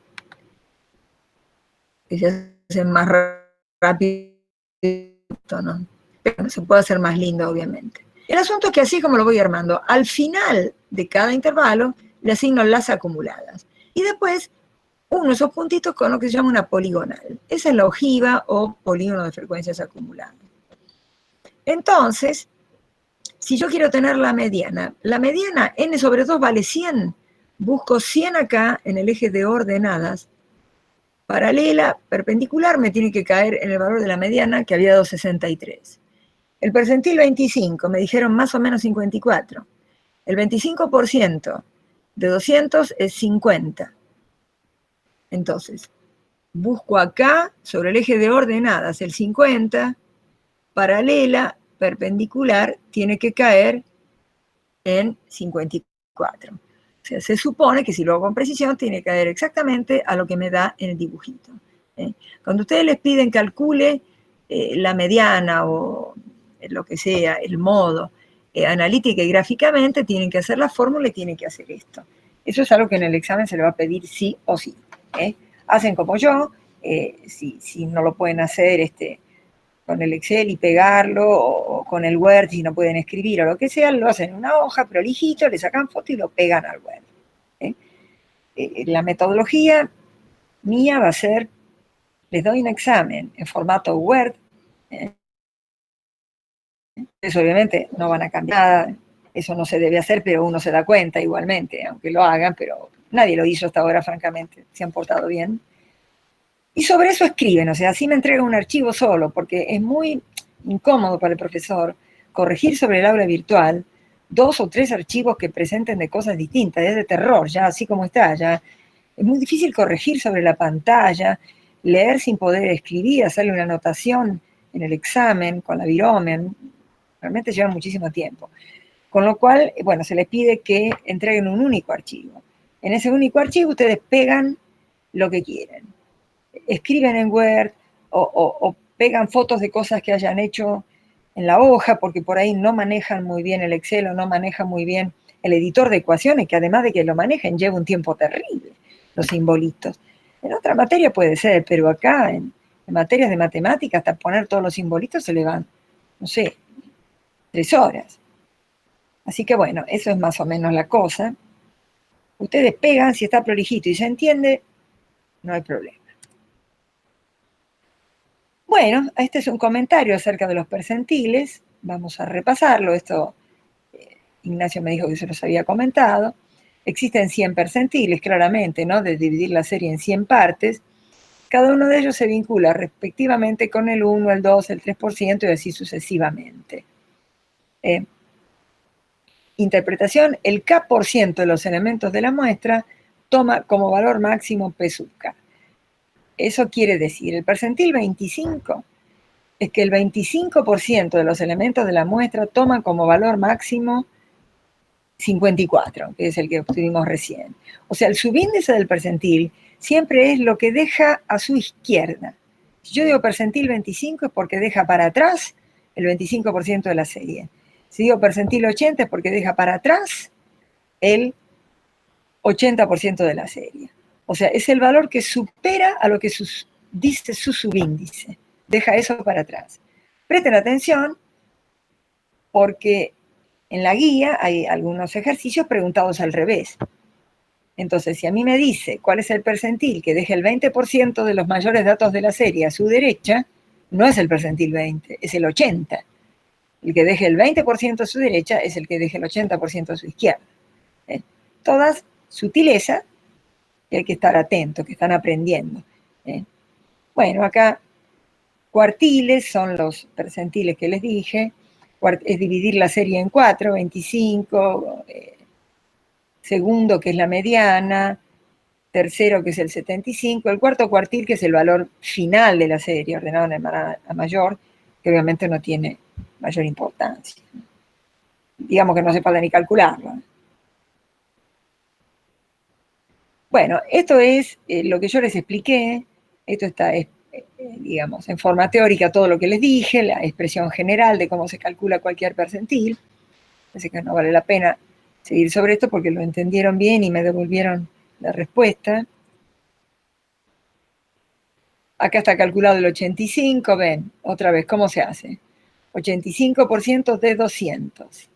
Speaker 1: se hacen más rápido, ¿no? Pero se puede hacer más lindo, obviamente. El asunto es que así como lo voy armando, al final de cada intervalo le asigno las acumuladas. Y después uno de esos puntitos con lo que se llama una poligonal. Esa es la ojiva o polígono de frecuencias acumuladas. Entonces, si yo quiero tener la mediana n sobre 2 vale 100, busco 100 acá en el eje de ordenadas, paralela, perpendicular, me tiene que caer en el valor de la mediana, que había dado 63. El percentil 25, me dijeron más o menos 54. El 25% de 200 es 50. Entonces, busco acá, sobre el eje de ordenadas, el 50, paralela, perpendicular, tiene que caer en 54. O sea, se supone que si lo hago con precisión, tiene que caer exactamente a lo que me da en el dibujito. Cuando ustedes les piden calcule la mediana o lo que sea, el modo, analítica y gráficamente, tienen que hacer la fórmula y tienen que hacer esto. Eso es algo que en el examen se le va a pedir sí o sí. Hacen como yo, si no lo pueden hacer con el Excel y pegarlo, o con el Word si no pueden escribir o lo que sea, lo hacen en una hoja, prolijito, le sacan foto y lo pegan al Word. La metodología mía va a ser, les doy un examen en formato Word, eso obviamente no van a cambiar nada, eso no se debe hacer, pero uno se da cuenta igualmente, aunque lo hagan, pero nadie lo hizo hasta ahora, francamente, se han portado bien. Y sobre eso escriben, o sea, así me entregan un archivo solo, porque es muy incómodo para el profesor corregir sobre el aula virtual 2 o 3 archivos que presenten de cosas distintas, es de terror, ya así como está, ya es muy difícil corregir sobre la pantalla, leer sin poder escribir, hacerle una anotación en el examen con la Viromen, realmente lleva muchísimo tiempo. Con lo cual, bueno, se les pide que entreguen un único archivo. En ese único archivo ustedes pegan lo que quieren. Escriben en Word o pegan fotos de cosas que hayan hecho en la hoja, porque por ahí no manejan muy bien el Excel o no manejan muy bien el editor de ecuaciones, que además de que lo manejen lleva un tiempo terrible, los simbolitos. En otra materia puede ser, pero acá en materias de matemáticas, hasta poner todos los simbolitos se le van, no sé, 3 horas. Así que bueno, eso es más o menos la cosa. Ustedes pegan, si está prolijito y se entiende, no hay problema. Bueno, este es un comentario acerca de los percentiles. Vamos a repasarlo. Esto Ignacio me dijo que se los había comentado. Existen 100 percentiles, claramente, ¿no? De dividir la serie en 100 partes. Cada uno de ellos se vincula respectivamente con el 1, el 2, el 3% y así sucesivamente. Interpretación: el K% de los elementos de la muestra toma como valor máximo P sub K. Eso quiere decir, el percentil 25 es que el 25% de los elementos de la muestra toman como valor máximo 54, que es el que obtuvimos recién. O sea, el subíndice del percentil siempre es lo que deja a su izquierda. Si yo digo percentil 25 es porque deja para atrás el 25% de la serie. Si digo percentil 80 es porque deja para atrás el 80% de la serie. O sea, es el valor que supera a lo que dice su subíndice. Deja eso para atrás. Presten atención porque en la guía hay algunos ejercicios preguntados al revés. Entonces, si a mí me dice cuál es el percentil que deja el 20% de los mayores datos de la serie a su derecha, no es el percentil 20, es el 80. El que deje el 20% a su derecha es el que deje el 80% a su izquierda. Todas sutilezas que hay que estar atento, que están aprendiendo. Bueno, acá cuartiles son los percentiles que les dije. Es dividir la serie en 4, 25, segundo, que es la mediana, tercero, que es el 75, el cuarto cuartil, que es el valor final de la serie, ordenado de menor a mayor, que obviamente no tiene mayor importancia. Digamos que no se puede ni calcularlo. Bueno, esto es lo que yo les expliqué. Esto está, digamos, en forma teórica todo lo que les dije, la expresión general de cómo se calcula cualquier percentil. Así que no vale la pena seguir sobre esto porque lo entendieron bien y me devolvieron la respuesta. Acá está calculado el 85, ven, otra vez, ¿cómo se hace? 85% de 200.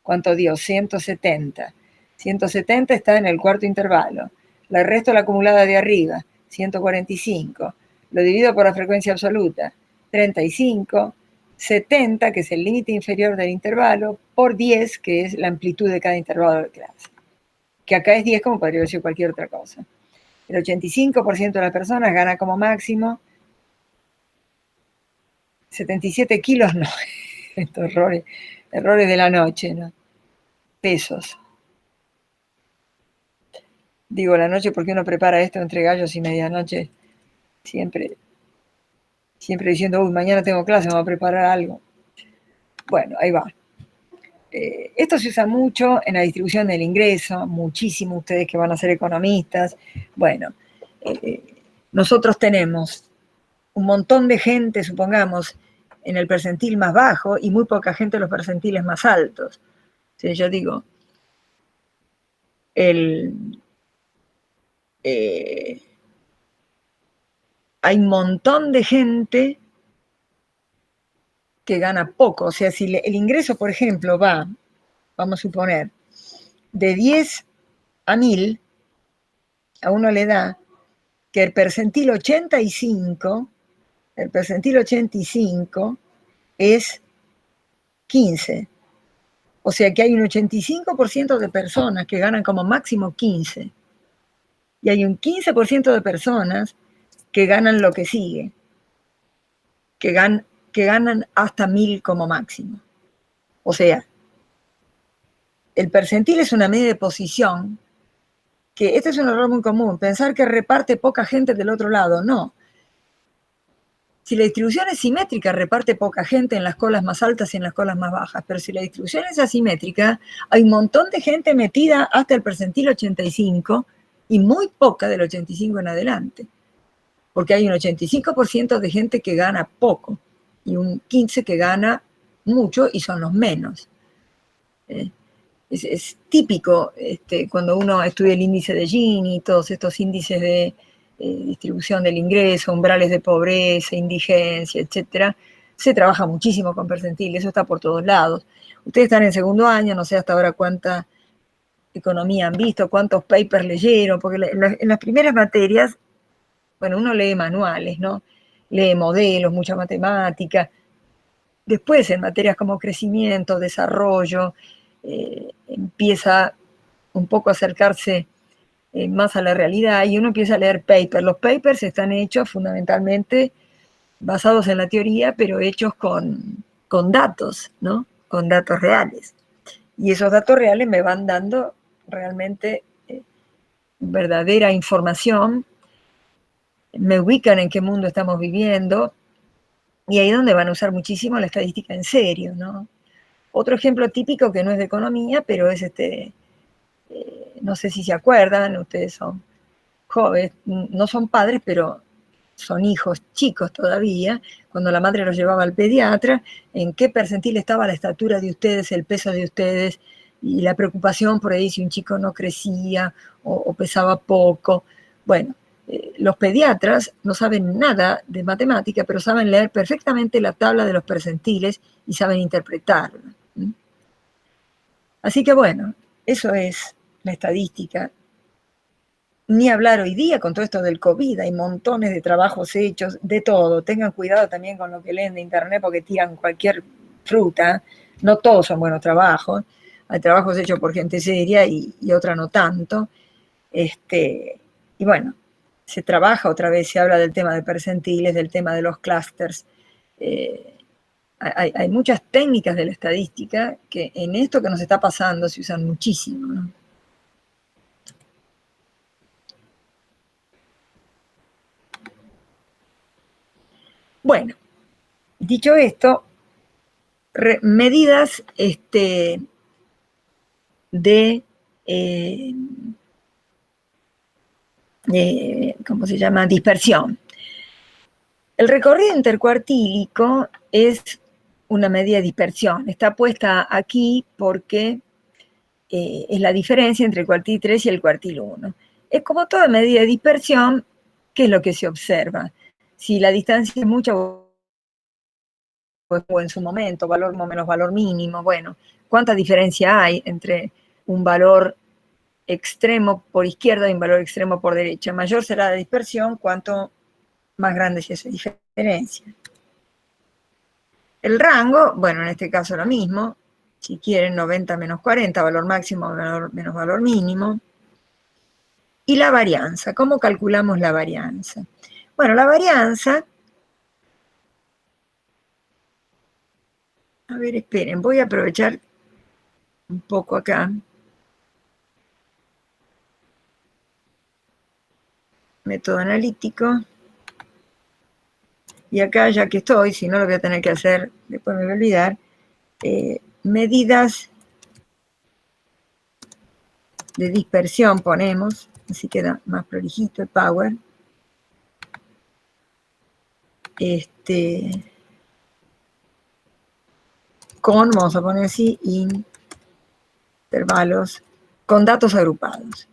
Speaker 1: ¿Cuánto dio? 170. 170 está en el cuarto intervalo. Le resto la acumulada de arriba, 145. Lo divido por la frecuencia absoluta, 35. 70, que es el límite inferior del intervalo, por 10, que es la amplitud de cada intervalo de clase. Que acá es 10, como podría decir cualquier otra cosa. El 85% de las personas gana como máximo 77 kilos, no. Estos errores de la noche, ¿no? Pesos. Digo la noche porque uno prepara esto entre gallos y medianoche, siempre diciendo, uy, mañana tengo clase, me voy a preparar algo. Bueno, ahí va. Esto se usa mucho en la distribución del ingreso, muchísimo, ustedes que van a ser economistas. Bueno, nosotros tenemos un montón de gente, supongamos, en el percentil más bajo y muy poca gente en los percentiles más altos. O sea, yo digo, hay un montón de gente que gana poco. O sea, si el ingreso, por ejemplo, va, vamos a suponer, de 10 a 1000, a uno le da que el percentil 85 es 15. O sea que hay un 85% de personas que ganan como máximo 15. Y hay un 15% de personas que ganan lo que sigue, que ganan hasta 1000 como máximo. O sea, el percentil es una medida de posición, que este es un error muy común, pensar que reparte poca gente del otro lado. No. Si la distribución es simétrica, reparte poca gente en las colas más altas y en las colas más bajas. Pero si la distribución es asimétrica, hay un montón de gente metida hasta el percentil 85 y muy poca del 85 en adelante. Porque hay un 85% de gente que gana poco y un 15% que gana mucho y son los menos. Es típico cuando uno estudia el índice de Gini, todos estos índices de distribución del ingreso, umbrales de pobreza, indigencia, etcétera, se trabaja muchísimo con percentiles, eso está por todos lados. Ustedes están en segundo año, no sé hasta ahora cuánta economía han visto, cuántos papers leyeron, porque en las primeras materias, bueno, uno lee manuales, ¿no? Lee modelos, mucha matemática. Después, en materias como crecimiento, desarrollo, empieza un poco a acercarse más a la realidad y uno empieza a leer papers. Los papers están hechos fundamentalmente basados en la teoría, pero hechos con datos, ¿no? Con datos reales. Y esos datos reales me van dando realmente verdadera información, me ubican en qué mundo estamos viviendo, y ahí es donde van a usar muchísimo la estadística en serio, ¿no? Otro ejemplo típico que no es de economía, pero es no sé si se acuerdan, ustedes son jóvenes, no son padres, pero son hijos chicos todavía, cuando la madre los llevaba al pediatra, en qué percentil estaba la estatura de ustedes, el peso de ustedes, y la preocupación por ahí si un chico no crecía o pesaba poco. Bueno, los pediatras no saben nada de matemática, pero saben leer perfectamente la tabla de los percentiles y saben interpretarla. Así que bueno, eso es la estadística. Ni hablar hoy día con todo esto del COVID, hay montones de trabajos hechos, de todo. Tengan cuidado también con lo que leen de internet porque tiran cualquier fruta. No todos son buenos trabajos. Hay trabajos hechos por gente seria y otra no tanto. Y bueno, se trabaja otra vez, se habla del tema de percentiles, del tema de los clústeres. Hay muchas técnicas de la estadística que en esto que nos está pasando se usan muchísimo, ¿no? Bueno, dicho esto, medidas ¿cómo se llama? Dispersión. El recorrido intercuartílico es una medida de dispersión. Está puesta aquí porque es la diferencia entre el cuartil 3 y el cuartil 1. Es como toda medida de dispersión, ¿qué es lo que se observa? Si la distancia es mucha o en su momento, valor menos valor mínimo, bueno, ¿cuánta diferencia hay entre un valor extremo por izquierda y un valor extremo por derecha? Mayor será la dispersión, cuanto más grande es esa diferencia. El rango, bueno, en este caso lo mismo, si quieren 90 menos 40, valor máximo menos valor mínimo. Y la varianza, ¿cómo calculamos la varianza? Bueno, la varianza, a ver, esperen, voy a aprovechar un poco acá. Método analítico. Y acá, ya que estoy, si no lo voy a tener que hacer, después me voy a olvidar, medidas de dispersión ponemos, así queda más prolijito el Power. vamos a poner así, intervalos con datos agrupados.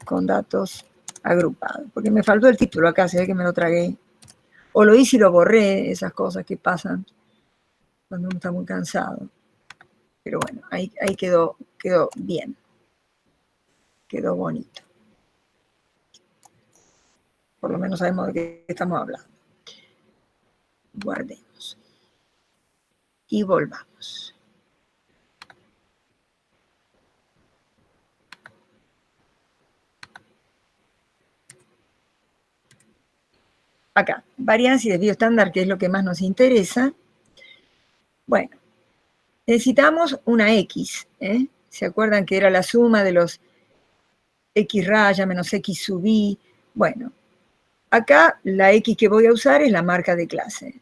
Speaker 1: Con datos agrupados. Porque me faltó el título acá, se ve que me lo tragué. O lo hice y lo borré, esas cosas que pasan cuando uno está muy cansado. Pero bueno, ahí quedó bien. Quedó bonito. Por lo menos sabemos de qué estamos hablando. Guardemos. Y volvamos. Acá, varianza y desvío estándar, que es lo que más nos interesa. Bueno, necesitamos una X. ¿Se acuerdan que era la suma de los X raya menos X sub I? Bueno, acá la X que voy a usar es la marca de clase.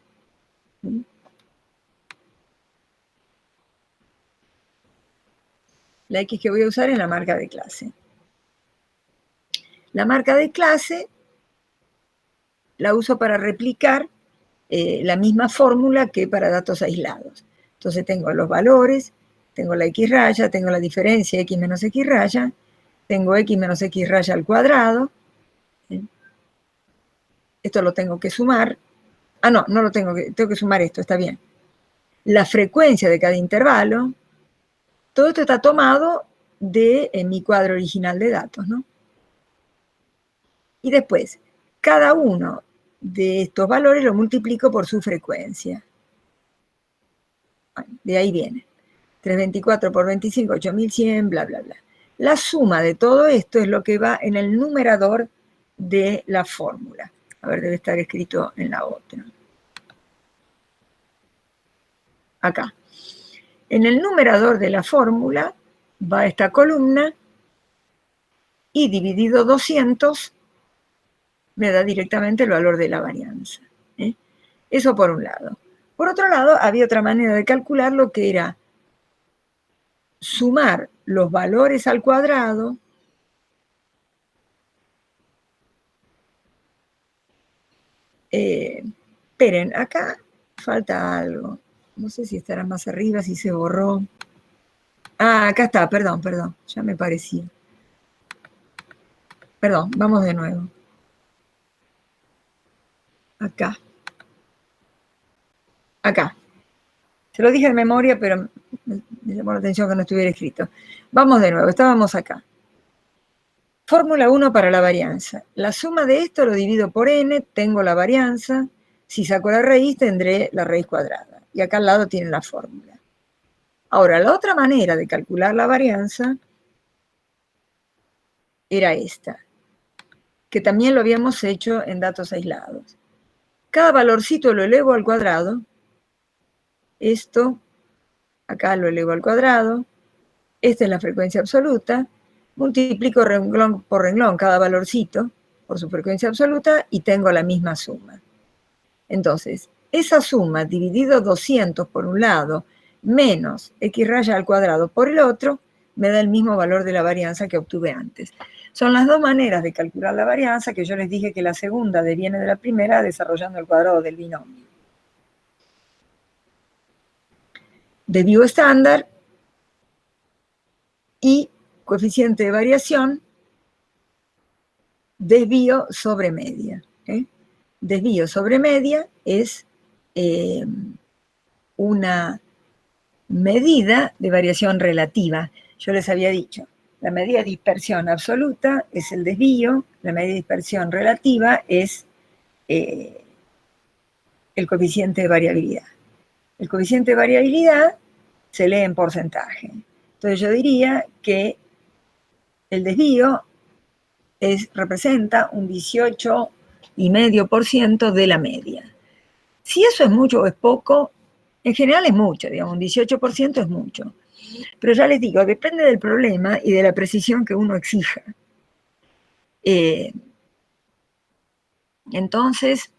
Speaker 1: La X que voy a usar es la marca de clase. La marca de clase la uso para replicar la misma fórmula que para datos aislados. Entonces tengo los valores, tengo la X raya, tengo la diferencia X menos X raya, tengo X menos X raya al cuadrado. Esto lo tengo que sumar. Ah, no lo tengo que sumar esto, está bien. La frecuencia de cada intervalo. Todo esto está tomado de mi cuadro original de datos, ¿no? Y después, cada uno de estos valores lo multiplico por su frecuencia. Bueno, de ahí viene. 324 por 25, 8100, bla, bla, bla. La suma de todo esto es lo que va en el numerador de la fórmula. A ver, debe estar escrito en la otra. Acá. En el numerador de la fórmula va esta columna y dividido 200 me da directamente el valor de la varianza. Eso por un lado. Por otro lado, había otra manera de calcularlo que era sumar los valores al cuadrado esperen, acá falta algo. No sé si estará más arriba, si se borró. Ah, acá está, perdón, ya me parecía. Perdón, vamos de nuevo. Acá. Se lo dije de memoria, pero me llamó la atención que no estuviera escrito. Vamos de nuevo, estábamos acá. Fórmula 1 para la varianza. La suma de esto lo divido por n, tengo la varianza. Si saco la raíz, tendré la raíz cuadrada. Y acá al lado tiene la fórmula. Ahora, la otra manera de calcular la varianza era esta, que también lo habíamos hecho en datos aislados. Cada valorcito lo elevo al cuadrado. Esto, acá lo elevo al cuadrado. Esta es la frecuencia absoluta. Multiplico renglón por renglón cada valorcito por su frecuencia absoluta y tengo la misma suma. Entonces, esa suma dividido 200 por un lado menos X raya al cuadrado por el otro me da el mismo valor de la varianza que obtuve antes. Son las dos maneras de calcular la varianza, que yo les dije que la segunda deviene de la primera desarrollando el cuadrado del binomio. Desvío estándar y coeficiente de variación, desvío sobre media. Desvío sobre media es una medida de variación relativa. Yo les había dicho, la medida de dispersión absoluta es el desvío, la medida de dispersión relativa es el coeficiente de variabilidad. El coeficiente de variabilidad se lee en porcentaje. Entonces yo diría que el desvío representa un 18,5% de la media. Si eso es mucho o es poco, en general es mucho, digamos, un 18% es mucho. Pero ya les digo, depende del problema y de la precisión que uno exija. Entonces,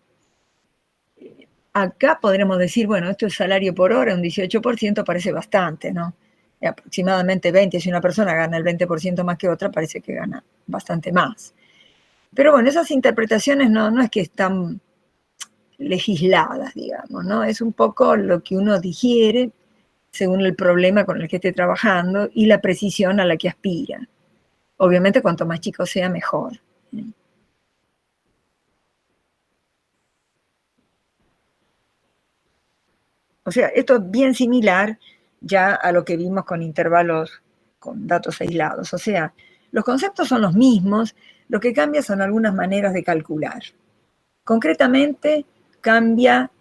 Speaker 1: acá podremos decir, bueno, esto es salario por hora, un 18% parece bastante, ¿no? Aproximadamente 20, si una persona gana el 20% más que otra, parece que gana bastante más. Pero bueno, esas interpretaciones no es que están legisladas, digamos, ¿no? Es un poco lo que uno digiere según el problema con el que esté trabajando y la precisión a la que aspira. Obviamente, cuanto más chico sea, mejor. O sea, esto es bien similar ya a lo que vimos con intervalos, con datos aislados. O sea, los conceptos son los mismos, lo que cambia son algunas maneras de calcular. Concretamente, cambia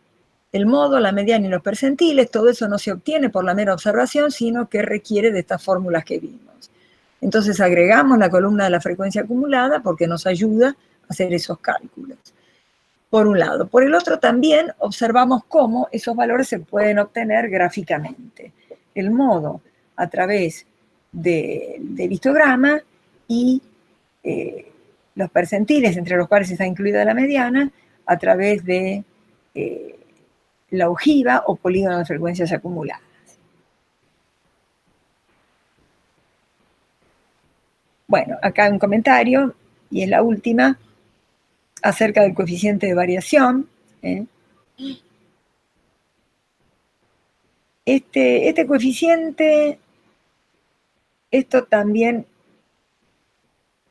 Speaker 1: el modo, la mediana y los percentiles. Todo eso no se obtiene por la mera observación, sino que requiere de estas fórmulas que vimos. Entonces agregamos la columna de la frecuencia acumulada porque nos ayuda a hacer esos cálculos. Por un lado. Por el otro también observamos cómo esos valores se pueden obtener gráficamente. El modo a través del histograma y los percentiles, entre los cuales está incluida la mediana, a través de la ojiva o polígono de frecuencias acumuladas. Bueno, acá hay un comentario, y es la última, acerca del coeficiente de variación. Este coeficiente, esto también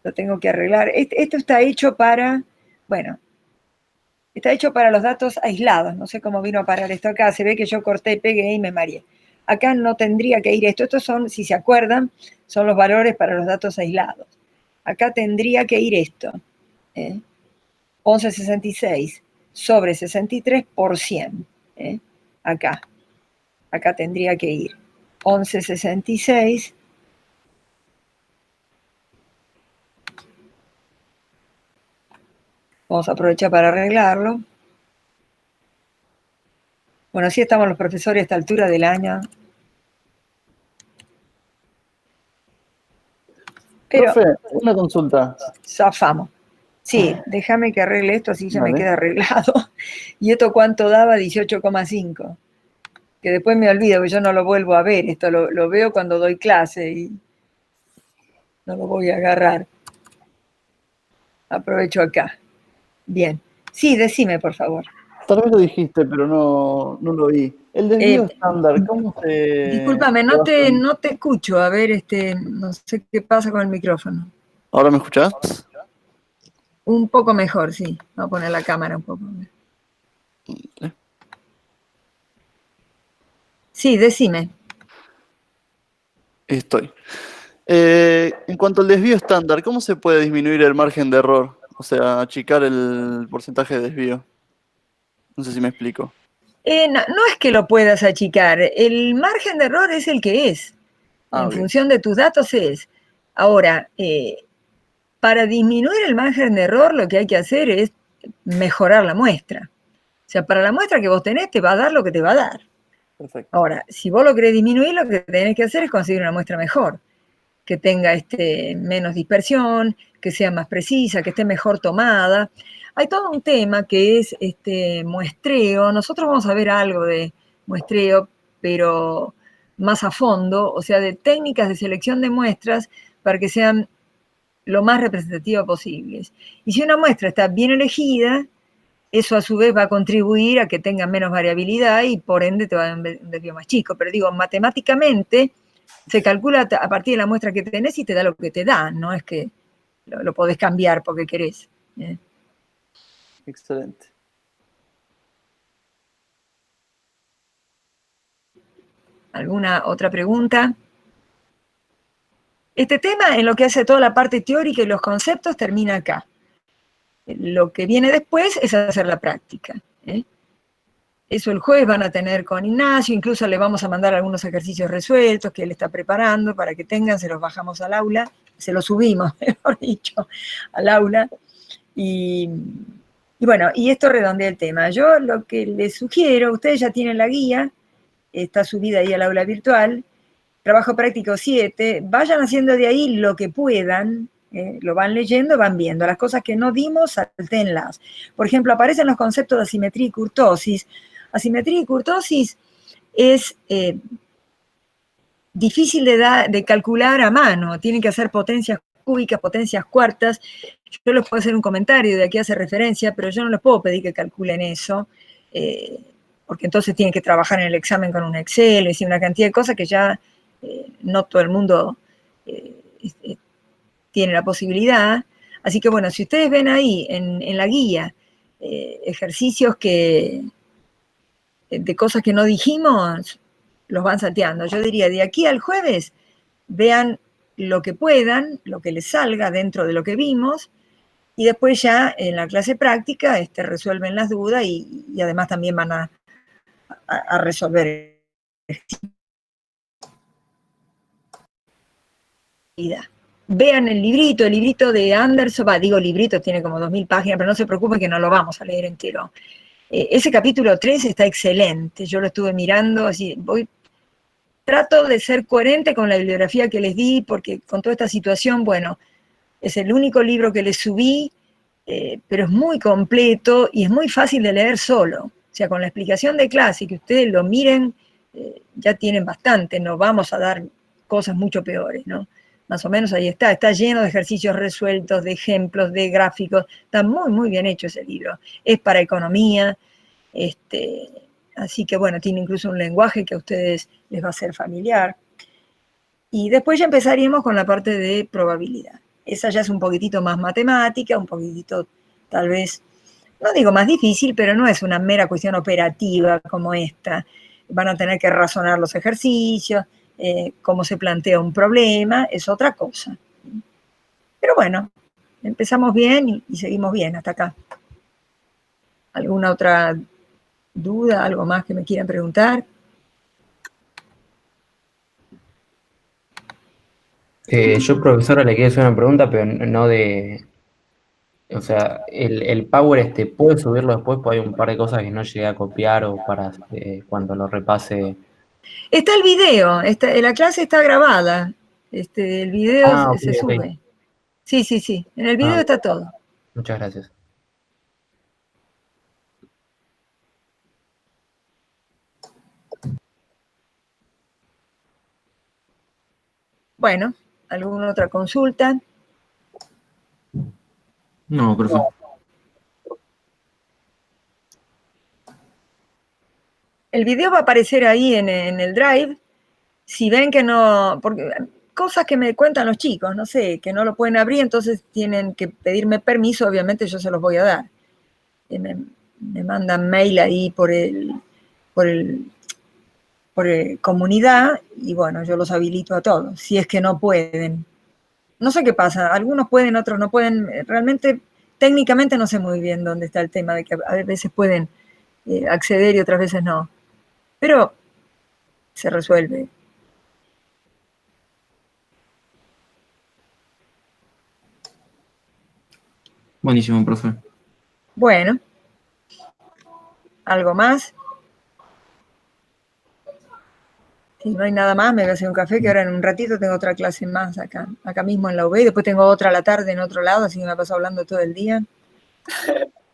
Speaker 1: lo tengo que arreglar. Esto está hecho para, bueno, está hecho para los datos aislados. No sé cómo vino a parar esto acá. Se ve que yo corté, pegué y me mareé. Acá no tendría que ir esto. Estos son, si se acuerdan, son los valores para los datos aislados. Acá tendría que ir esto. 1166 sobre 63 por 100. Acá tendría que ir 1166 vamos a aprovechar para arreglarlo. Bueno, así estamos los profesores a esta altura del año. Pero
Speaker 2: Profe, una consulta.
Speaker 1: zafamos. Sí, déjame que arregle esto, así ya
Speaker 2: Vale.
Speaker 1: me queda arreglado. ¿Y esto cuánto daba? 18,5. Que después me olvido, porque yo no lo vuelvo a ver. Esto lo veo cuando doy clase y no lo voy a agarrar. Aprovecho acá. Bien. Sí, decime, por favor.
Speaker 2: Tal vez lo dijiste, pero no lo vi. El desvío estándar, ¿cómo se...?
Speaker 1: Discúlpame, no te escucho. A ver, no sé qué pasa con el micrófono.
Speaker 2: ¿Ahora me escuchás?
Speaker 1: Un poco mejor, sí. Voy a poner la cámara un poco. Sí, decime.
Speaker 2: Estoy. En cuanto al desvío estándar, ¿cómo se puede disminuir el margen de error? O sea, achicar el porcentaje de desvío. No sé si me explico.
Speaker 1: No es que lo puedas achicar. El margen de error es el que es. En función de tus datos es. Ahora, para disminuir el margen de error, lo que hay que hacer es mejorar la muestra. O sea, para la muestra que vos tenés, te va a dar lo que te va a dar.
Speaker 2: Perfecto.
Speaker 1: Ahora, si vos lo querés disminuir, lo que tenés que hacer es conseguir una muestra mejor, que tenga menos dispersión, que sea más precisa, que esté mejor tomada. Hay todo un tema que es muestreo. Nosotros vamos a ver algo de muestreo, pero más a fondo, o sea, de técnicas de selección de muestras para que sean lo más representativas posibles. Y si una muestra está bien elegida, eso a su vez va a contribuir a que tenga menos variabilidad y por ende te va a dar un desvío más chico. Pero digo, matemáticamente se calcula a partir de la muestra que tenés y te da lo que te da, no es que lo podés cambiar porque querés.
Speaker 2: Excelente.
Speaker 1: ¿Alguna otra pregunta? Este tema, en lo que hace toda la parte teórica y los conceptos, termina acá. Lo que viene después es hacer la práctica. Eso el jueves van a tener con Ignacio, incluso le vamos a mandar algunos ejercicios resueltos que él está preparando para que tengan, se los bajamos al aula, se los subimos, mejor dicho, al aula. Y bueno, y esto redondea el tema. Yo lo que les sugiero, ustedes ya tienen la guía, está subida ahí al aula virtual, trabajo práctico 7, vayan haciendo de ahí lo que puedan, lo van leyendo, van viendo. Las cosas que no dimos, salténlas. Por ejemplo, aparecen los conceptos de asimetría y curtosis. Asimetría y curtosis es difícil de calcular a mano, tienen que hacer potencias cúbicas, potencias cuartas. yo les puedo hacer un comentario de aquí hace referencia, pero yo no les puedo pedir que calculen eso, porque entonces tienen que trabajar en el examen con un Excel, y decir una cantidad de cosas que ya no todo el mundo tiene la posibilidad. Así que bueno, si ustedes ven ahí en la guía ejercicios de cosas que no dijimos, los van salteando. Yo diría, de aquí al jueves, vean lo que puedan, lo que les salga dentro de lo que vimos, y después ya en la clase práctica resuelven las dudas y además también van a resolver. Vean el librito de Anderson, digo librito, tiene como 2000 páginas, pero no se preocupen que no lo vamos a leer entero. Ese capítulo 3 está excelente, yo lo estuve mirando, así, trato de ser coherente con la bibliografía que les di, porque con toda esta situación, bueno, es el único libro que les subí, pero es muy completo y es muy fácil de leer solo. O sea, con la explicación de clase, que ustedes lo miren, ya tienen bastante, no vamos a dar cosas mucho peores, ¿no? Más o menos ahí está lleno de ejercicios resueltos, de ejemplos, de gráficos, está muy, muy bien hecho ese libro. Es para economía, así que bueno, tiene incluso un lenguaje que a ustedes les va a ser familiar. Y después ya empezaríamos con la parte de probabilidad. Esa ya es un poquitito más matemática, un poquitito tal vez, no digo más difícil, pero no es una mera cuestión operativa como esta. Van a tener que razonar los ejercicios, cómo se plantea un problema, es otra cosa. Pero bueno, empezamos bien y seguimos bien hasta acá. ¿Alguna otra duda, algo más que me quieran preguntar?
Speaker 6: Yo, profesora, le quiero hacer una pregunta, pero no de... O sea, el Power ¿puedo subirlo después? Porque hay un par de cosas que no llegué a copiar o para cuando lo repase.
Speaker 1: Está el video, la clase está grabada, el video
Speaker 6: Ok,
Speaker 1: se
Speaker 6: ok.
Speaker 1: sube. Sí, en el video está todo.
Speaker 6: Muchas gracias.
Speaker 1: Bueno, ¿alguna otra consulta?
Speaker 5: No, profe.
Speaker 1: El video va a aparecer ahí en el Drive. Si ven que no, porque cosas que me cuentan los chicos, no sé, que no lo pueden abrir, entonces tienen que pedirme permiso, obviamente yo se los voy a dar. Me mandan mail ahí por comunidad y bueno, yo los habilito a todos, si es que no pueden. No sé qué pasa, algunos pueden, otros no pueden. Realmente, técnicamente no sé muy bien dónde está el tema de que a veces pueden acceder y otras veces no. Pero se resuelve.
Speaker 5: Buenísimo, profe.
Speaker 1: Bueno, ¿algo más? Si no hay nada más, me voy a hacer un café, que ahora en un ratito tengo otra clase más acá mismo en la UB, y después tengo otra a la tarde en otro lado, así que me paso hablando todo el día.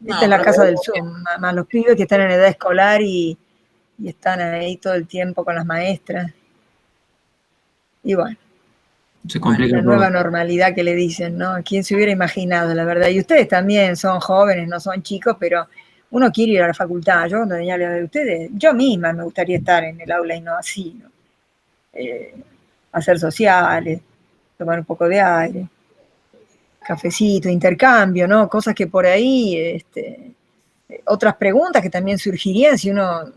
Speaker 1: Esta es la casa del Zoom, más los pibes que están en edad escolar y están ahí todo el tiempo con las maestras. Y bueno,
Speaker 5: Se complica
Speaker 1: la
Speaker 5: el
Speaker 1: nueva
Speaker 5: juego.
Speaker 1: normalidad que le dicen, ¿no? ¿Quién se hubiera imaginado, la verdad? Y ustedes también son jóvenes, no son chicos, pero uno quiere ir a la facultad. Yo cuando venía a hablar de ustedes, yo misma me gustaría estar en el aula y no así, ¿no? Hacer sociales, tomar un poco de aire, cafecito, intercambio, ¿no? Cosas que por ahí, otras preguntas que también surgirían si uno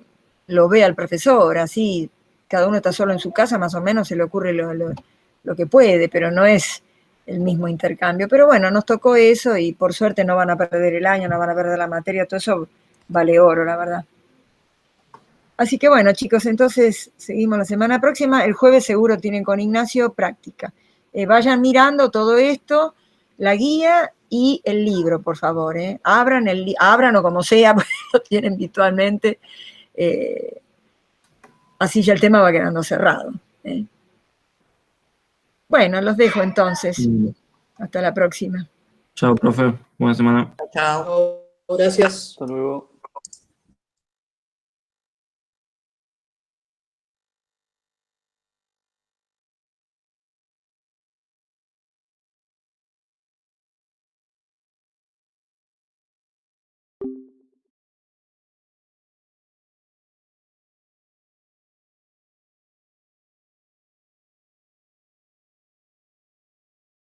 Speaker 1: lo ve al profesor, así, cada uno está solo en su casa, más o menos se le ocurre lo que puede, pero no es el mismo intercambio. Pero bueno, nos tocó eso y por suerte no van a perder el año, no van a perder la materia, todo eso vale oro, la verdad. Así que bueno, chicos, entonces seguimos la semana próxima. El jueves seguro tienen con Ignacio práctica. Vayan mirando todo esto, la guía y el libro, por favor. Abran o como sea, porque lo tienen virtualmente. Así ya el tema va quedando cerrado. Bueno, los dejo entonces. Hasta la próxima.
Speaker 5: Chao, profe. Buena semana.
Speaker 7: Chao. Gracias.
Speaker 2: Hasta luego.